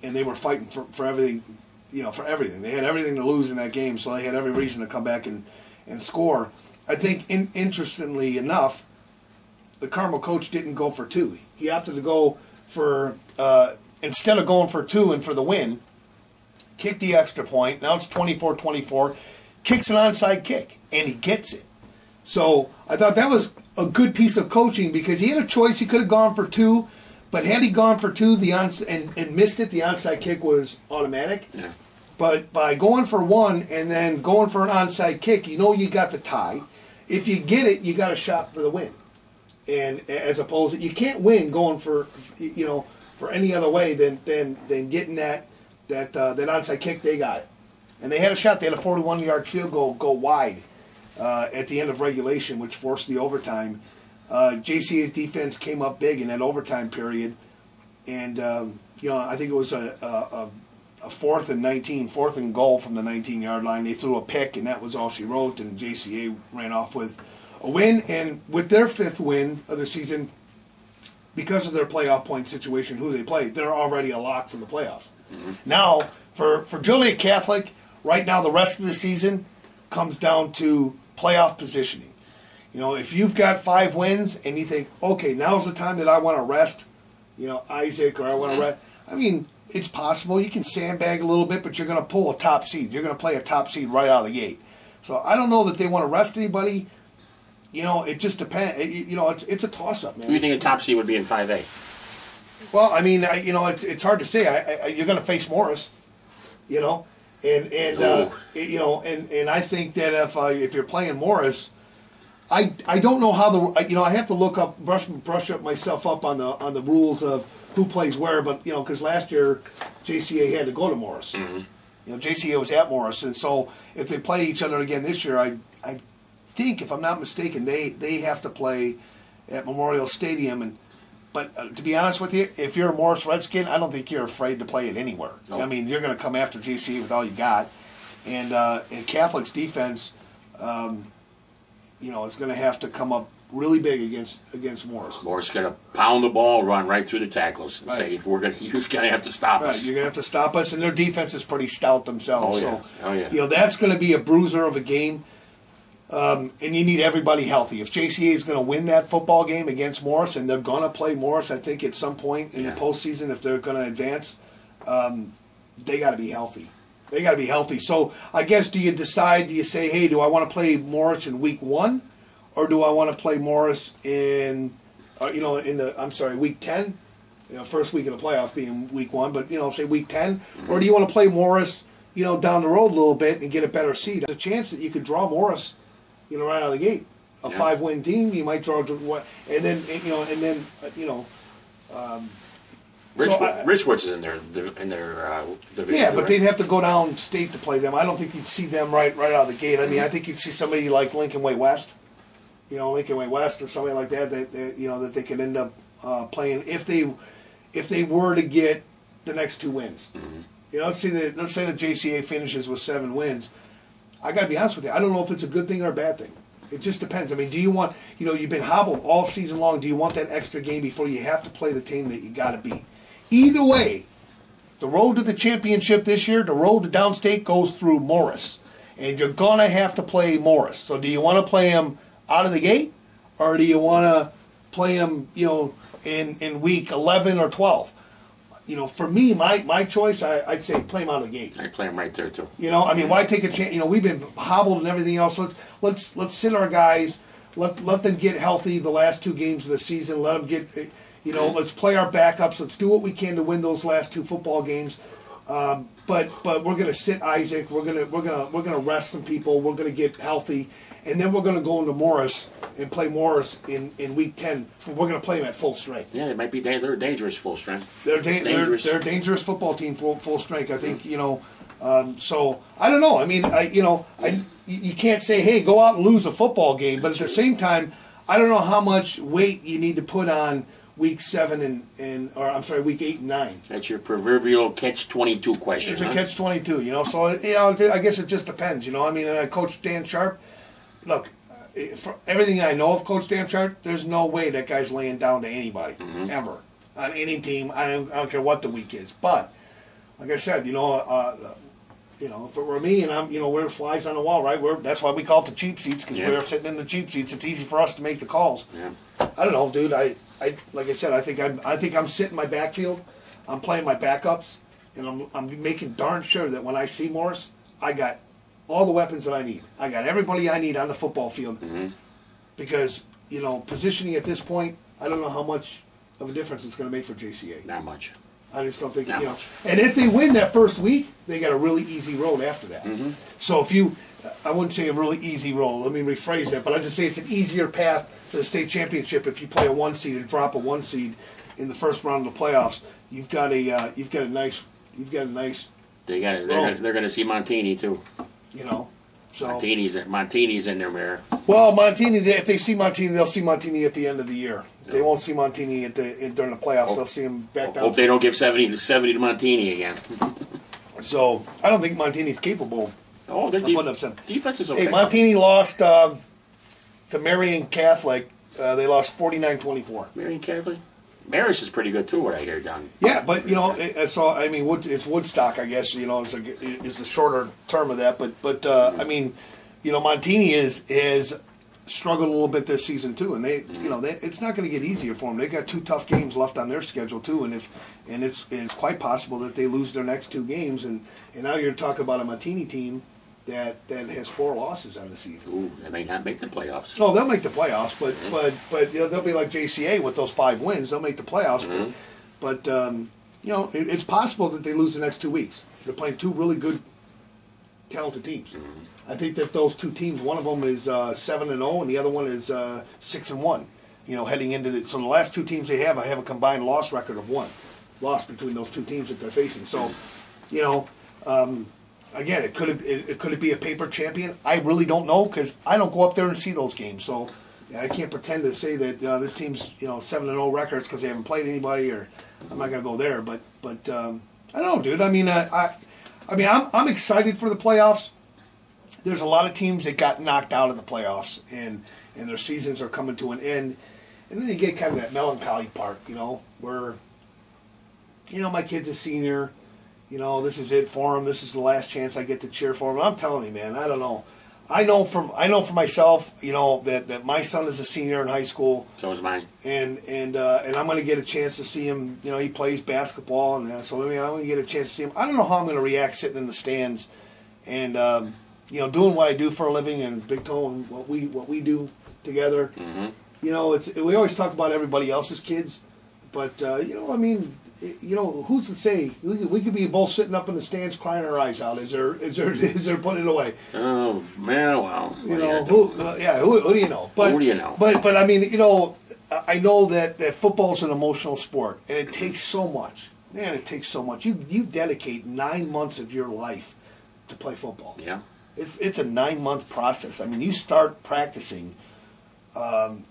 they were fighting for everything, for everything. They had everything to lose in that game, so they had every reason to come back and score. I think, interestingly enough, the Carmel coach didn't go for 2. He opted to go for, instead of going for 2 and for the win, kick the extra point. Now it's 24-24. Kicks an onside kick, and he gets it. So I thought that was a good piece of coaching because he had a choice. He could have gone for 2, but had he gone for 2 and missed it, the onside kick was automatic. Yeah. But by going for 1 and then going for an onside kick, you got the tie. If you get it, you got a shot for the win. And as opposed to, you can't win going for any other way than getting that onside kick. They got it, and they had a shot. They had a 41-yard field goal go wide at the end of regulation, which forced the overtime. JCA's defense came up big in that overtime period, and I think it was a 4th and 19, 4th and goal from the 19-yard line. They threw a pick, and that was all she wrote. And JCA ran off with a win, and with their 5th win of the season, because of their playoff point situation, who they played, they're already a lock for the playoffs. Mm-hmm. Now, for Joliet Catholic, right now the rest of the season comes down to playoff positioning. If you've got 5 wins and you think, okay, now's the time that I want to rest, Isaac, or I want to rest. I mean, it's possible. You can sandbag a little bit, but you're going to pull a top seed. You're going to play a top seed right out of the gate. So I don't know that they want to rest anybody. It just depends. It's a toss-up, man. Who do you think a top seed would be in 5A? Well, I mean, it's hard to say. You're going to face Morris, and I think that if you're playing Morris, I don't know how I have to look up, brush up myself up on the rules of who plays where, but because last year JCA had to go to Morris. Mm-hmm. JCA was at Morris, and so if they play each other again this year, I think, if I'm not mistaken, they have to play at Memorial Stadium. But to be honest with you, if you're a Morris Redskin, I don't think you're afraid to play it anywhere. Nope. I mean, you're going to come after JCA with all you got. And Catholic's defense is going to have to come up really big against Morris. Morris going to pound the ball, run right through the tackles, and say, "You're going to have to stop us. You're going to have to stop us." And their defense is pretty stout themselves. Oh yeah. So, that's going to be a bruiser of a game. And you need everybody healthy. If JCA is going to win that football game against Morris, and they're going to play Morris, I think at some point in the postseason, if they're going to advance, they got to be healthy. They got to be healthy. So I guess do you say, hey, do I want to play Morris in week 1, or do I want to play Morris in week 10? First week of the playoffs being week 1, but say week 10, or do you want to play Morris, down the road a little bit and get a better seed? There's a chance that you could draw Morris, right out of the gate. A 5-win team, you might draw what, and then Richwoods is in their division. Yeah, but they'd have to go down state to play them. I don't think you'd see them right out of the gate. I mean, I think you'd see somebody like Lincoln Way West, Lincoln Way West or somebody like that that they could end up playing if they were to get the next 2 wins. Mm-hmm. Let's say that JCA finishes with 7 wins. I got to be honest with you. I don't know if it's a good thing or a bad thing. It just depends. I mean, do you want, you've been hobbled all season long. Do you want that extra game before you have to play the team that you got to beat? Either way, the road to the championship this year, the road to downstate goes through Morris. And you're going to have to play Morris. So do you want to play him out of the gate? Or do you want to play him, in week 11 or 12? For me, my choice, I'd say play him out of the gate. I'd play him right there, too. Why take a chance? We've been hobbled and everything else. Let's sit our guys. Let them get healthy the last 2 games of the season. Let them get, let's play our backups. Let's do what we can to win those last 2 football games. But we're going to sit Isaac. We're gonna rest some people. We're going to get healthy, and then we're going to go into Morris and play Morris in week 10. We're going to play them at full strength. Yeah, it might be they're dangerous full strength. They're a dangerous football team full strength. I think So I don't know. I mean, you can't say, hey, go out and lose a football game, but at the same time, I don't know how much weight you need to put on week 7 week 8 and 9. That's your proverbial catch-22 question. It's a catch-22, So I guess it just depends, I mean, Coach Dan Sharp. Look, for everything I know of Coach Dan Sharp, there's no way that guy's laying down to anybody ever on any team. I don't care what the week is, but like I said, if it were me and I'm, we're flies on the wall, right? That's why we call it the cheap seats, because we're sitting in the cheap seats. It's easy for us to make the calls. Yeah. I don't know, dude. I like I said, I think I'm sitting my backfield. I'm playing my backups, and I'm making darn sure that when I see Morris, I got all the weapons that I need. I got everybody I need on the football field. Mm-hmm. Because positioning at this point, I don't know how much of a difference it's going to make for JCA. Not much. I just don't think, much. And if they win that first week, they got a really easy road after that. Mm-hmm. So I wouldn't say a really easy road. Let me rephrase that, but I just say it's an easier path to the state championship if you play a 1 seed and drop a 1 seed in the first round of the playoffs. You've got a nice. They're going to see Montini too. So Montini's in their mirror. Well, Montini, if they see Montini, they'll see Montini at the end of the year. They won't see Montini during the playoffs. They'll see him back down. Hope they don't give 70 to Montini again. So I don't think Montini's capable. Oh, their defense is okay. Hey, Montini lost to Marion Catholic. They lost 49-24. Marion Catholic? Maris is pretty good too. What I hear down. Yeah, but it's Woodstock. I guess is the shorter term of that. But I mean, Montini is struggled a little bit this season too, and it's not going to get easier for them. They got 2 tough games left on their schedule too, and it's quite possible that they lose their next 2 games, and now you're talking about a Montini team that has 4 losses on the season. Ooh, they may not make the playoffs. No, they'll make the playoffs, but they'll be like JCA with those 5 wins. They'll make the playoffs, but it's possible that they lose the next 2 weeks. They're playing 2 really good, talented teams. Mm-hmm. I think that those 2 teams, one of them is 7-0, and the other one is 6-1. Heading into so the last 2 teams they have, I have a combined loss record of 1 loss between those 2 teams that they're facing. So, again, it could be a paper champion. I really don't know because I don't go up there and see those games. So I can't pretend to say that this team's 7-0 records because they haven't played anybody, or I'm not going to go there. But I don't know, dude. I mean, I'm excited for the playoffs. there's a lot of teams that got knocked out of the playoffs, and their seasons are coming to an end. And then you get kind of that melancholy part, where, my kid's a senior. This is it for him. This is the last chance I get to cheer for him. I'm telling you, man, I don't know. I know for myself, that my son is a senior in high school. So is mine. And I'm going to get a chance to see him. He plays basketball, and so I'm going to get a chance to see him. I don't know how I'm going to react sitting in the stands, and doing what I do for a living, and Big Toe and what we do together. Mm-hmm. We always talk about everybody else's kids, but who's to say we could be both sitting up in the stands crying our eyes out? Is there putting it away? Oh man, well, who do you know? Who do you know? But I mean, I know that football is an emotional sport, and it takes so much. Man, it takes so much. You dedicate 9 months of your life to play football. Yeah, it's a 9-month process. I mean, you start practicing.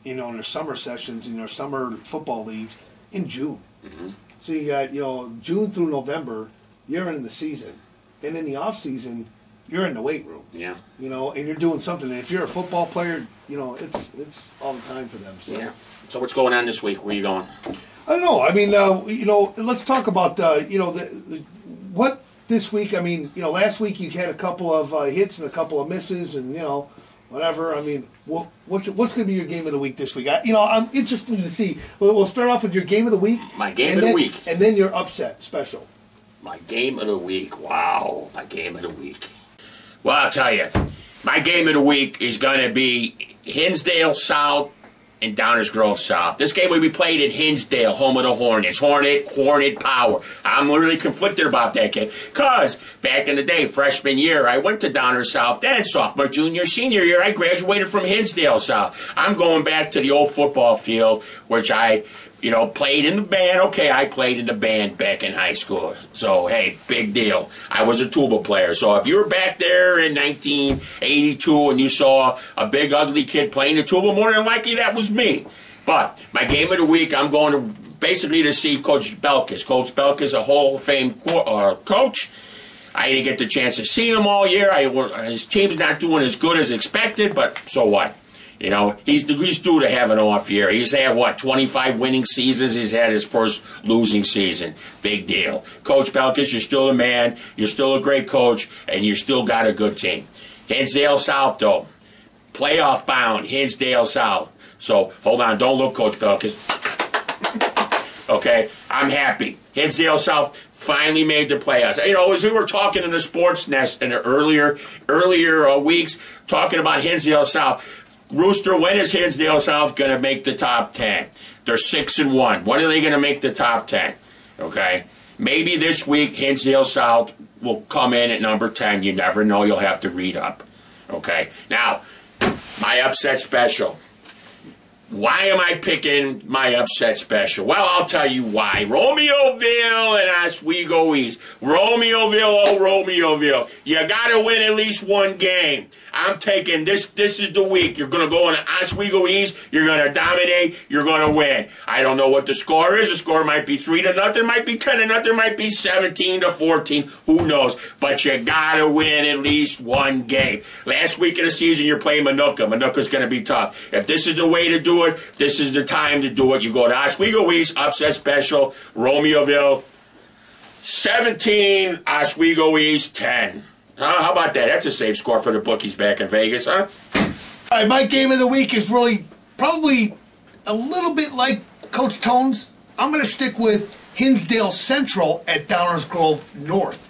In their summer sessions, in their summer football leagues, in June. Mm-hmm. So you got, June through November, you're in the season. And in the off season, you're in the weight room. Yeah. And you're doing something. And if you're a football player, it's all the time for them. So. Yeah. So what's going on this week? Where are you going? I don't know. I mean, let's talk about, what this week, I mean, last week you had a couple of hits and a couple of misses and, whatever. I mean, what's going to be your game of the week this week? I'm interested to see. We'll start off with your game of the week. My game of the week. And then your upset special. My game of the week. Wow. My game of the week. Well, I'll tell you. My game of the week is going to be Hinsdale South and Downers Grove South. This game will be played at Hinsdale, home of the Hornets. Hornet power. I'm really conflicted about that game. Because back in the day, freshman year, I went to Downers South. Then sophomore, junior, senior year, I graduated from Hinsdale South. I'm going back to the old football field, which I played in the band. Okay, I played in the band back in high school. So, hey, big deal. I was a tuba player. So if you were back there in 1982 and you saw a big, ugly kid playing the tuba, more than likely that was me. But my game of the week, I'm going to basically to see Coach Belkis. Coach Belkis is a Hall of Fame coach. I didn't get the chance to see him all year. His team's not doing as good as expected, but so what? He's due to have an off year. He's had, 25 winning seasons. He's had his first losing season. Big deal. Coach Belkis, you're still a man. You're still a great coach, and you still got a good team. Hinsdale South, though. Playoff bound, Hinsdale South. So, hold on. Don't look, Coach Belkis. Okay? I'm happy. Hinsdale South finally made the playoffs. As we were talking in the Sports Nest in the earlier weeks, talking about Hinsdale South, Rooster, when is Hinsdale South going to make the top 10? They're 6-1. When are they going to make the top 10? Okay? Maybe this week Hinsdale South will come in at number 10. You never know. You'll have to read up. Okay? Now, my upset special. Why am I picking my upset special? Well, I'll tell you why. Romeoville and Oswego East. Romeoville, oh Romeoville. You got to win at least one game. I'm taking this. This is the week. You're going to go into Oswego East. You're going to dominate. You're going to win. I don't know what the score is. The score might be 3-0. Might be 10-0. Might be 17-14. Who knows? But you got to win at least one game. Last week of the season, you're playing Minooka. Minooka's going to be tough. If this is the way to do it, this is the time to do it. You go to Oswego East, upset special, Romeoville, 17, Oswego East, 10. How about that? That's a safe score for the bookies back in Vegas, huh? All right, my game of the week is really probably a little bit like Coach Tone's. I'm going to stick with Hinsdale Central at Downers Grove North.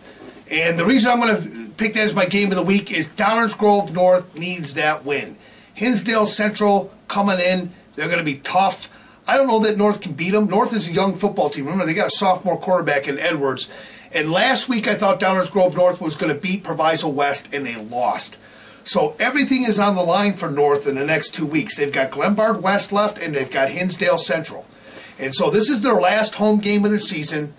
And the reason I'm going to pick that as my game of the week is Downers Grove North needs that win. Hinsdale Central coming in. They're going to be tough. I don't know that North can beat them. North is a young football team. Remember, they got a sophomore quarterback in Edwards. And last week I thought Downers Grove North was going to beat Proviso West, and they lost. So everything is on the line for North in the next 2 weeks. They've got Glenbard West left, and they've got Hinsdale Central. And so this is their last home game of the season.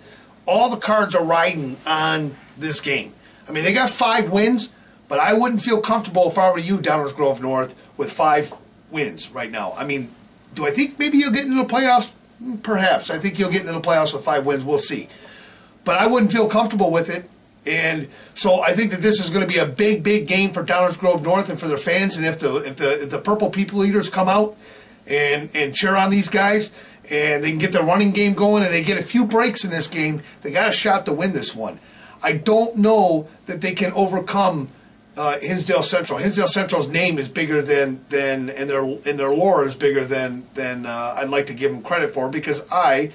All the cards are riding on this game. I mean, they got 5 wins, but I wouldn't feel comfortable if I were you, Downers Grove North, with 5 wins right now. I mean, do I think maybe you'll get into the playoffs? Perhaps. I think you'll get into the playoffs with 5 wins. We'll see. But I wouldn't feel comfortable with it And so I think that this is going to be a big, big game for Downers Grove North and for their fans. And if the Purple People Eaters come out and cheer on these guys, and they can get their running game going, and they get a few breaks in this game, they got a shot to win this one. I don't know that they can overcome Hinsdale Central. Hinsdale Central's name is bigger than and their lore is bigger than I'd like to give them credit for, because I,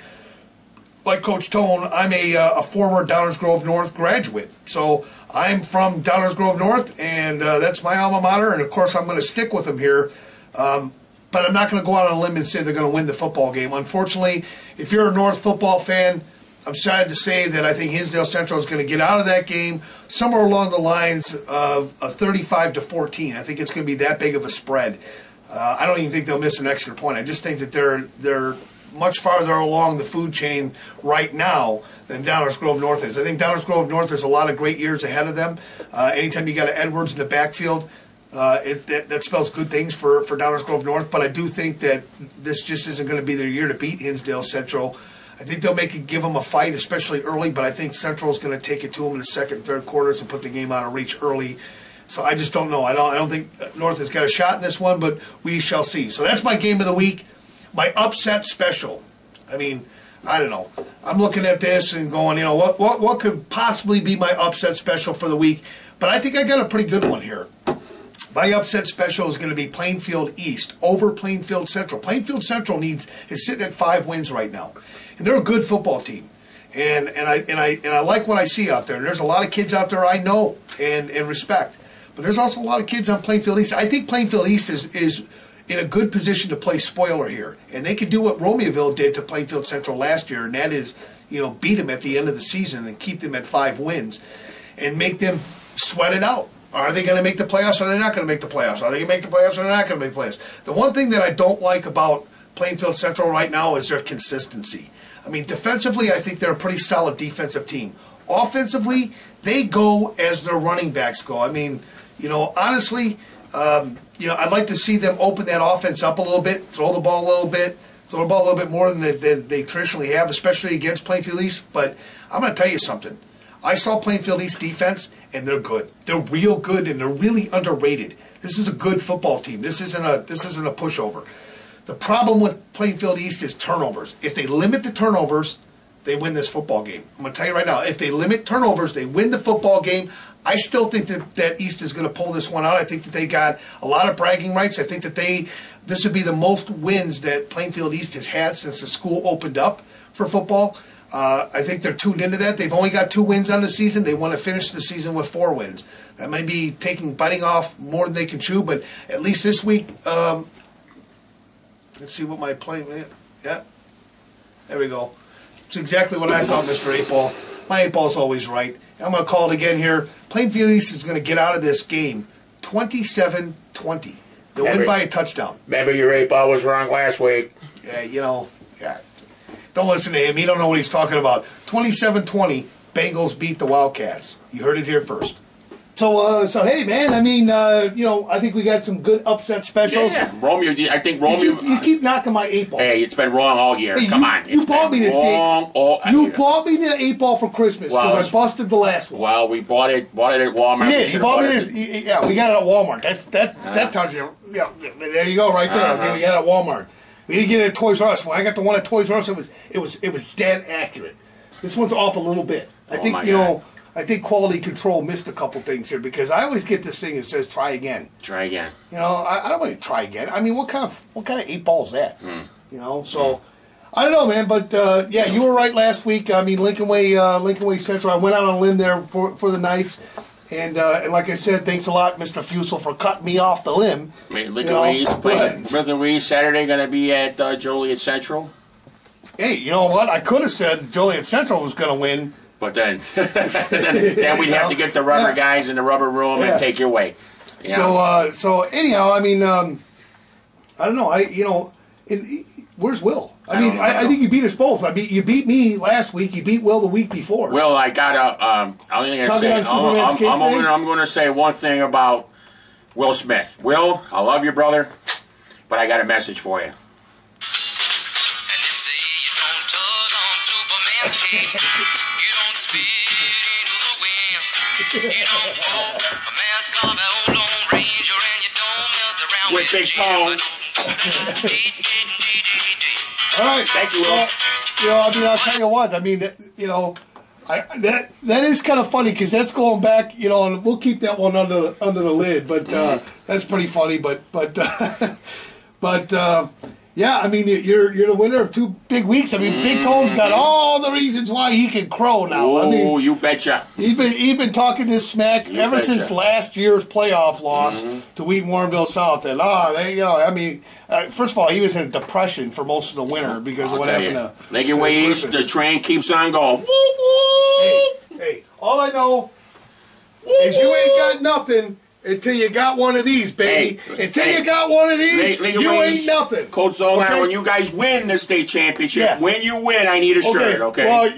like Coach Tone, I'm a former Downers Grove North graduate. So I'm from Downers Grove North, and that's my alma mater, and of course I'm going to stick with them here. But I'm not going to go out on a limb and say they're going to win the football game. Unfortunately, if you're a North football fan, I'm sad to say that I think Hinsdale Central is going to get out of that game somewhere along the lines of a 35-14. I think it's going to be that big of a spread. I don't even think they'll miss an extra point. I just think that they're much farther along the food chain right now than Downers Grove North is. I think Downers Grove North, there's a lot of great years ahead of them. Anytime you got an Edwards in the backfield, that spells good things for Downers Grove North, but I do think that this just isn't going to be their year to beat Hinsdale Central. I think they'll give them a fight, especially early, but I think Central is going to take it to them in the second and third quarters and put the game out of reach early. So I just don't know. I don't think North has got a shot in this one, but we shall see. So that's my game of the week, my upset special. I mean, I don't know. I'm looking at this and going, what could possibly be my upset special for the week? But I think I got a pretty good one here. My upset special is going to be Plainfield East over Plainfield Central. Plainfield Central is sitting at 5 wins right now, and they're a good football team. And I like what I see out there. And there's a lot of kids out there I know and respect, but there's also a lot of kids on Plainfield East. I think Plainfield East is in a good position to play spoiler here, and they can do what Romeoville did to Plainfield Central last year, and that is, beat them at the end of the season and keep them at 5 wins, and make them sweat it out. Are they going to make the playoffs or are they not going to make the playoffs? Are they going to make the playoffs or they're not going to make the playoffs? The one thing that I don't like about Plainfield Central right now is their consistency. I mean, defensively, I think they're a pretty solid defensive team. Offensively, they go as their running backs go. I mean, honestly, I'd like to see them open that offense up a little bit, throw the ball a little bit more than they traditionally have, especially against Plainfield East. But I'm going to tell you something. I saw Plainfield East defense, and they're good. They're real good, and they're really underrated. This is a good football team. This isn't a pushover. The problem with Plainfield East is turnovers. If they limit the turnovers, they win this football game. I'm going to tell you right now, if they limit turnovers, they win the football game. I still think that East is going to pull this one out. I think that they got a lot of bragging rights. I think that this would be the most wins that Plainfield East has had since the school opened up for football. I think they're tuned into that. They've only got 2 wins on the season. They want to finish the season with 4 wins. That may be biting off more than they can chew, but at least this week, let's see what my play. Yeah, there we go. It's exactly what I thought, Mr. 8-Ball. My 8-Ball's always right. I'm going to call it again here. Plainfield East is going to get out of this game 27-20. They'll win by a touchdown. Remember your 8-Ball was wrong last week. Yeah, yeah. Don't listen to him. He don't know what he's talking about. 27-20, Bengals beat the Wildcats. You heard it here first. So hey, man, I mean, I think we got some good upset specials. Yeah, Romeo, I think Romeo... You keep knocking my 8-Ball. Hey, it's been wrong all year. Hey, Come on. You bought me this thing. You bought me the 8-Ball for Christmas because I busted the last one. Well, we bought it at Walmart. Yeah, you bought me this. Yeah, we got it at Walmart. That tells you. Yeah, there you go, right there. Okay, we got it at Walmart. We didn't get it at Toys R Us. When I got the one at Toys R Us, it was dead accurate. This one's off a little bit. I think I think quality control missed a couple things here because I always get this thing that says try again. Try again. I don't want to try again. I mean, what kind of 8-Ball is that? So I don't know, man. But yeah, you were right last week. I mean, Lincoln Way Central. I went out on a limb there for the Knights. And like I said, thanks a lot, Mr. Fusel, for cutting me off the limb. Lincoln Way Saturday going to be at Joliet Central. Hey, you know what? I could have said Joliet Central was going to win. But then we'd have to get the rubber guys in the rubber room and take your way. So anyhow, I mean, I don't know. Where's Will? I think you beat us both. You beat me last week. You beat Will the week before. Will, I got a. I'm going to say one thing about Will Smith. Will, I love you, brother, but I got a message for you. With Big Tone. All right. Thank you, Will. I mean, I'll tell you what. I mean, that is kind of funny because that's going back, and we'll keep that one under the lid. But that's pretty funny. But yeah, I mean, you're the winner of 2 big weeks. I mean, Big Tone's got all the reasons why he can crow now. Oh, I mean, you betcha. He's been talking this smack ever since last year's playoff loss to Wheaton Warrenville South. And first of all, he was in a depression for most of the winter because of what happened to Lincoln Way East. The train keeps on going. Hey, all I know is you ain't got nothing until you got one of these, baby. Until you got one of these, you ain't nothing. Coach Zolan, when you guys win the state championship, when you win, I need a shirt, okay? Well,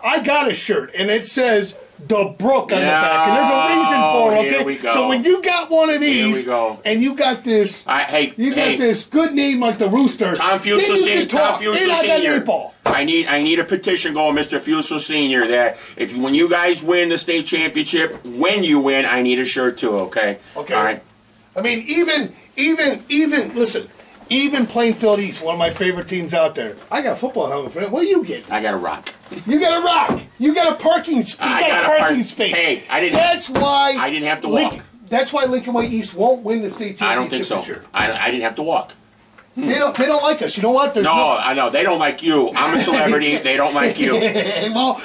I got a shirt, and it says The Brook on the back, and there's a reason for it, okay? Here we go. So when you got one of these, here we go. And you got this, this good name like the Rooster, Tom Fusel Senior. I need a petition going, Mr. Fusel Senior, that when you guys win the state championship, when you win, I need a shirt too, okay? Okay. All right. I mean, listen. Even Plainfield East, one of my favorite teams out there. I got a football helmet for that. What do you get? I got a rock. You got a rock. You got a parking space. I got a parking space. Hey, I didn't. That's why I didn't have to walk. That's why Lincoln Way East won't win the state championship. I don't think so. This year. I didn't have to walk. They don't like us. You know what? I know they don't like you. I'm a celebrity. They don't like you. Well,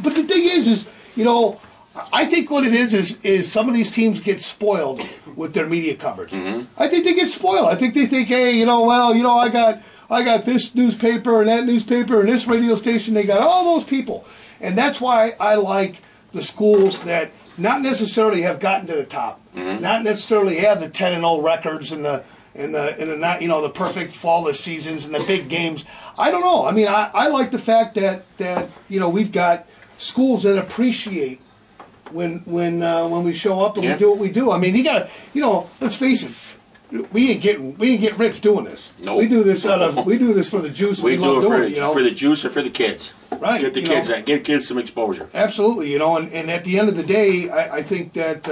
but the thing is, I think what it is some of these teams get spoiled with their media coverage. I think they get spoiled. I think they think, hey, I got this newspaper and that newspaper and this radio station. They got all those people, and that's why I like the schools that not necessarily have gotten to the top, not necessarily have the 10-0 records and the the perfect flawless seasons and the big games. I don't know. I mean, I like the fact that we've got schools that appreciate when we show up and we do what we do. I mean, you got let's face it. We ain't getting rich doing this. Nope. We do this for the juice. We do it for the juice or for the kids. Right. Get kids some exposure. Absolutely, and at the end of the day, I think that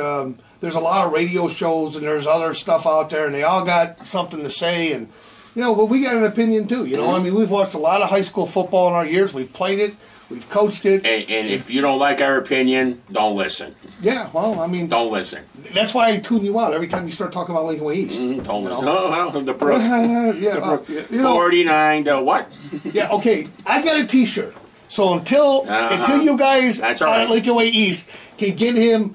there's a lot of radio shows and there's other stuff out there, and they all got something to say, and but we got an opinion too. I mean, we've watched a lot of high school football in our years. We've played it. We've coached it. And if you don't like our opinion, don't listen. Yeah, well, I mean... Don't listen. That's why I tune you out every time you start talking about Lincoln Way East. Don't listen. Oh, the Brook. Yeah, 49 to what? Yeah, okay. I got a T-shirt. So until you guys at Lincoln Way East can get him,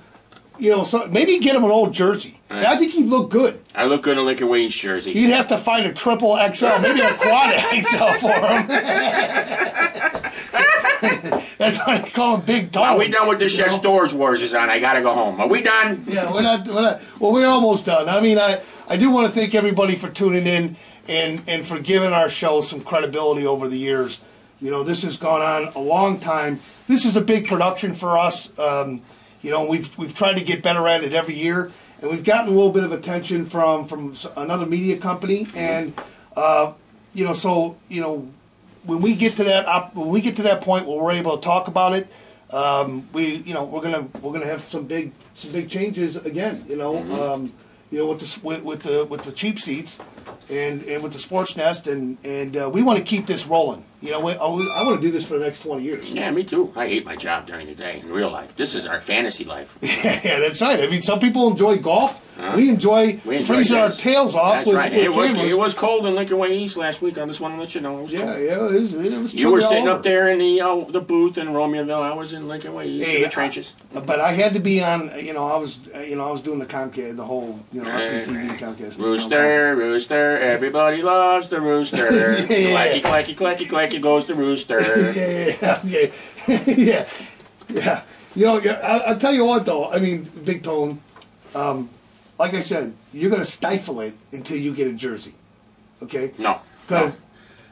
maybe get him an old jersey. Right. I think he'd look good. I look good in a Lincoln Way East jersey. You'd have to find a triple XL, maybe a quad XL for him. That's why they call him Big Tone. Are we done with this? Storage Wars is on. I gotta go home. Are we done? Yeah, we're not. Well, we're almost done. I mean, I do want to thank everybody for tuning in and for giving our show some credibility over the years. This has gone on a long time. This is a big production for us. We've tried to get better at it every year, and we've gotten a little bit of attention from another media company, and when we get to that point where we're able to talk about it, we're gonna have some big changes again. With the cheap seats and with the sports nest, and we want to keep this rolling. I want to do this for the next 20 years. Yeah, me too. I hate my job during the day in real life. This is our fantasy life. Yeah, that's right. I mean, some people enjoy golf. We enjoy freezing our tails off. That's right. It was cold in Lincoln Way East last week. I just want to let you know it was cold. Yeah, it was. You were sitting up there in the booth in Romeoville. I was in Lincoln Way East in the trenches. But I had to be on. I was doing the Comcast, the whole FPTV Comcast. Rooster, everybody loves the rooster. Clacky, clacky, clacky, clacky goes the rooster. Yeah. I'll tell you what, though. I mean, Big Tone. Like I said, you're going to stifle it until you get a jersey. Okay? No. Because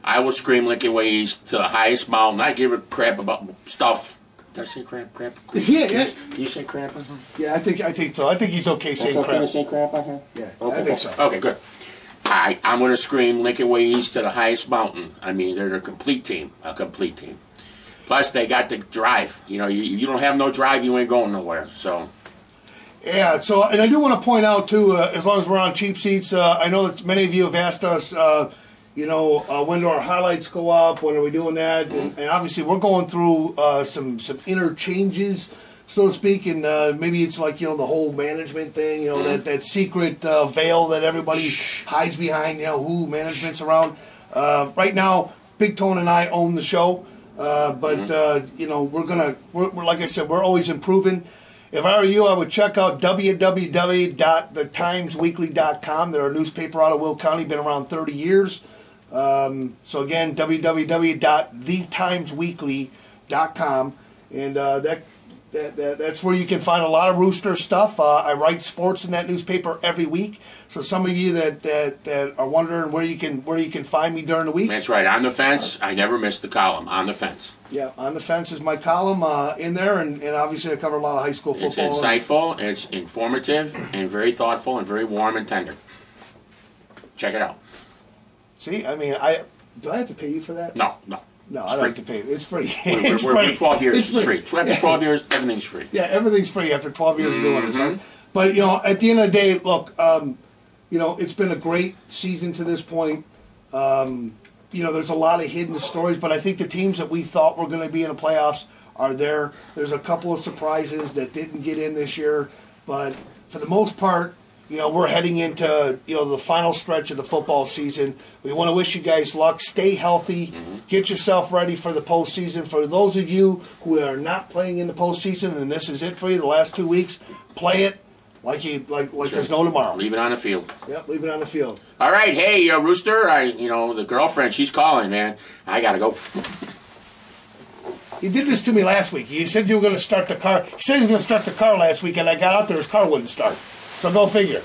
I will scream Lincoln Way East to the highest mountain. I give a crap about stuff. Did I say crap? Crap? Yeah. Can you say crap? Yeah, I think so. I think he's okay saying crap. Okay to say crap? Yeah, okay, I think so. Okay, good. I'm going to scream Lincoln Way East to the highest mountain. I mean, they're a complete team. Plus, they got the drive. You know, you don't have no drive, you ain't going nowhere. So. Yeah, so, and I do want to point out, too, as long as we're on cheap seats, I know that many of you have asked us, when do our highlights go up, when are we doing that, and obviously we're going through some interchanges, so to speak, and maybe it's like, the whole management thing, that secret veil that everybody hides behind, who management's around. Right now, Big Tone and I own the show, but, we're like I said, we're always improving. If I were you, I would check out www.thetimesweekly.com. They're a newspaper out of Will County, been around 30 years. So again, www.thetimesweekly.com. And that's where you can find a lot of Rooster stuff. I write sports in that newspaper every week. So some of you that are wondering where you can find me during the week. That's right. On the Fence, I never miss the column. On the Fence. Yeah, On the Fence is my column in there, and obviously I cover a lot of high school football. It's insightful, it's informative, and very thoughtful, and very warm and tender. Check it out. See, I mean, do I have to pay you for that? No. No, I don't have to pay. It's free. We're 12 years. It's free. After 12 years, everything's free. Yeah, everything's free after 12 years of doing this, right? But, at the end of the day, look, it's been a great season to this point. There's a lot of hidden stories, but I think the teams that we thought were going to be in the playoffs are there. There's a couple of surprises that didn't get in this year, but for the most part, we're heading into, the final stretch of the football season. We want to wish you guys luck. Stay healthy. Get yourself ready for the postseason. For those of you who are not playing in the postseason, and this is it for you, the last 2 weeks, play it like there's no tomorrow. Leave it on the field. Yep, leave it on the field. All right. Hey, Rooster, the girlfriend, she's calling, man. I got to go. You did this to me last week. You said you were going to start the car. You said you were going to start the car last week, and I got out there, his car wouldn't start. So go figure.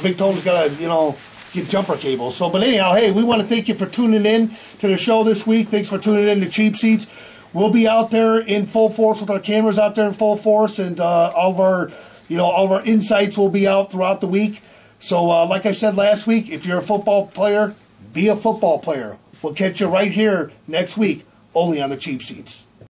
Big Tone's got to, get jumper cables. So, but anyhow, hey, we want to thank you for tuning in to the show this week. Thanks for tuning in to Cheap Seats. We'll be out there in full force with our cameras out there in full force, and all of our insights will be out throughout the week. So, like I said last week, if you're a football player, be a football player. We'll catch you right here next week, only on the Cheap Seats.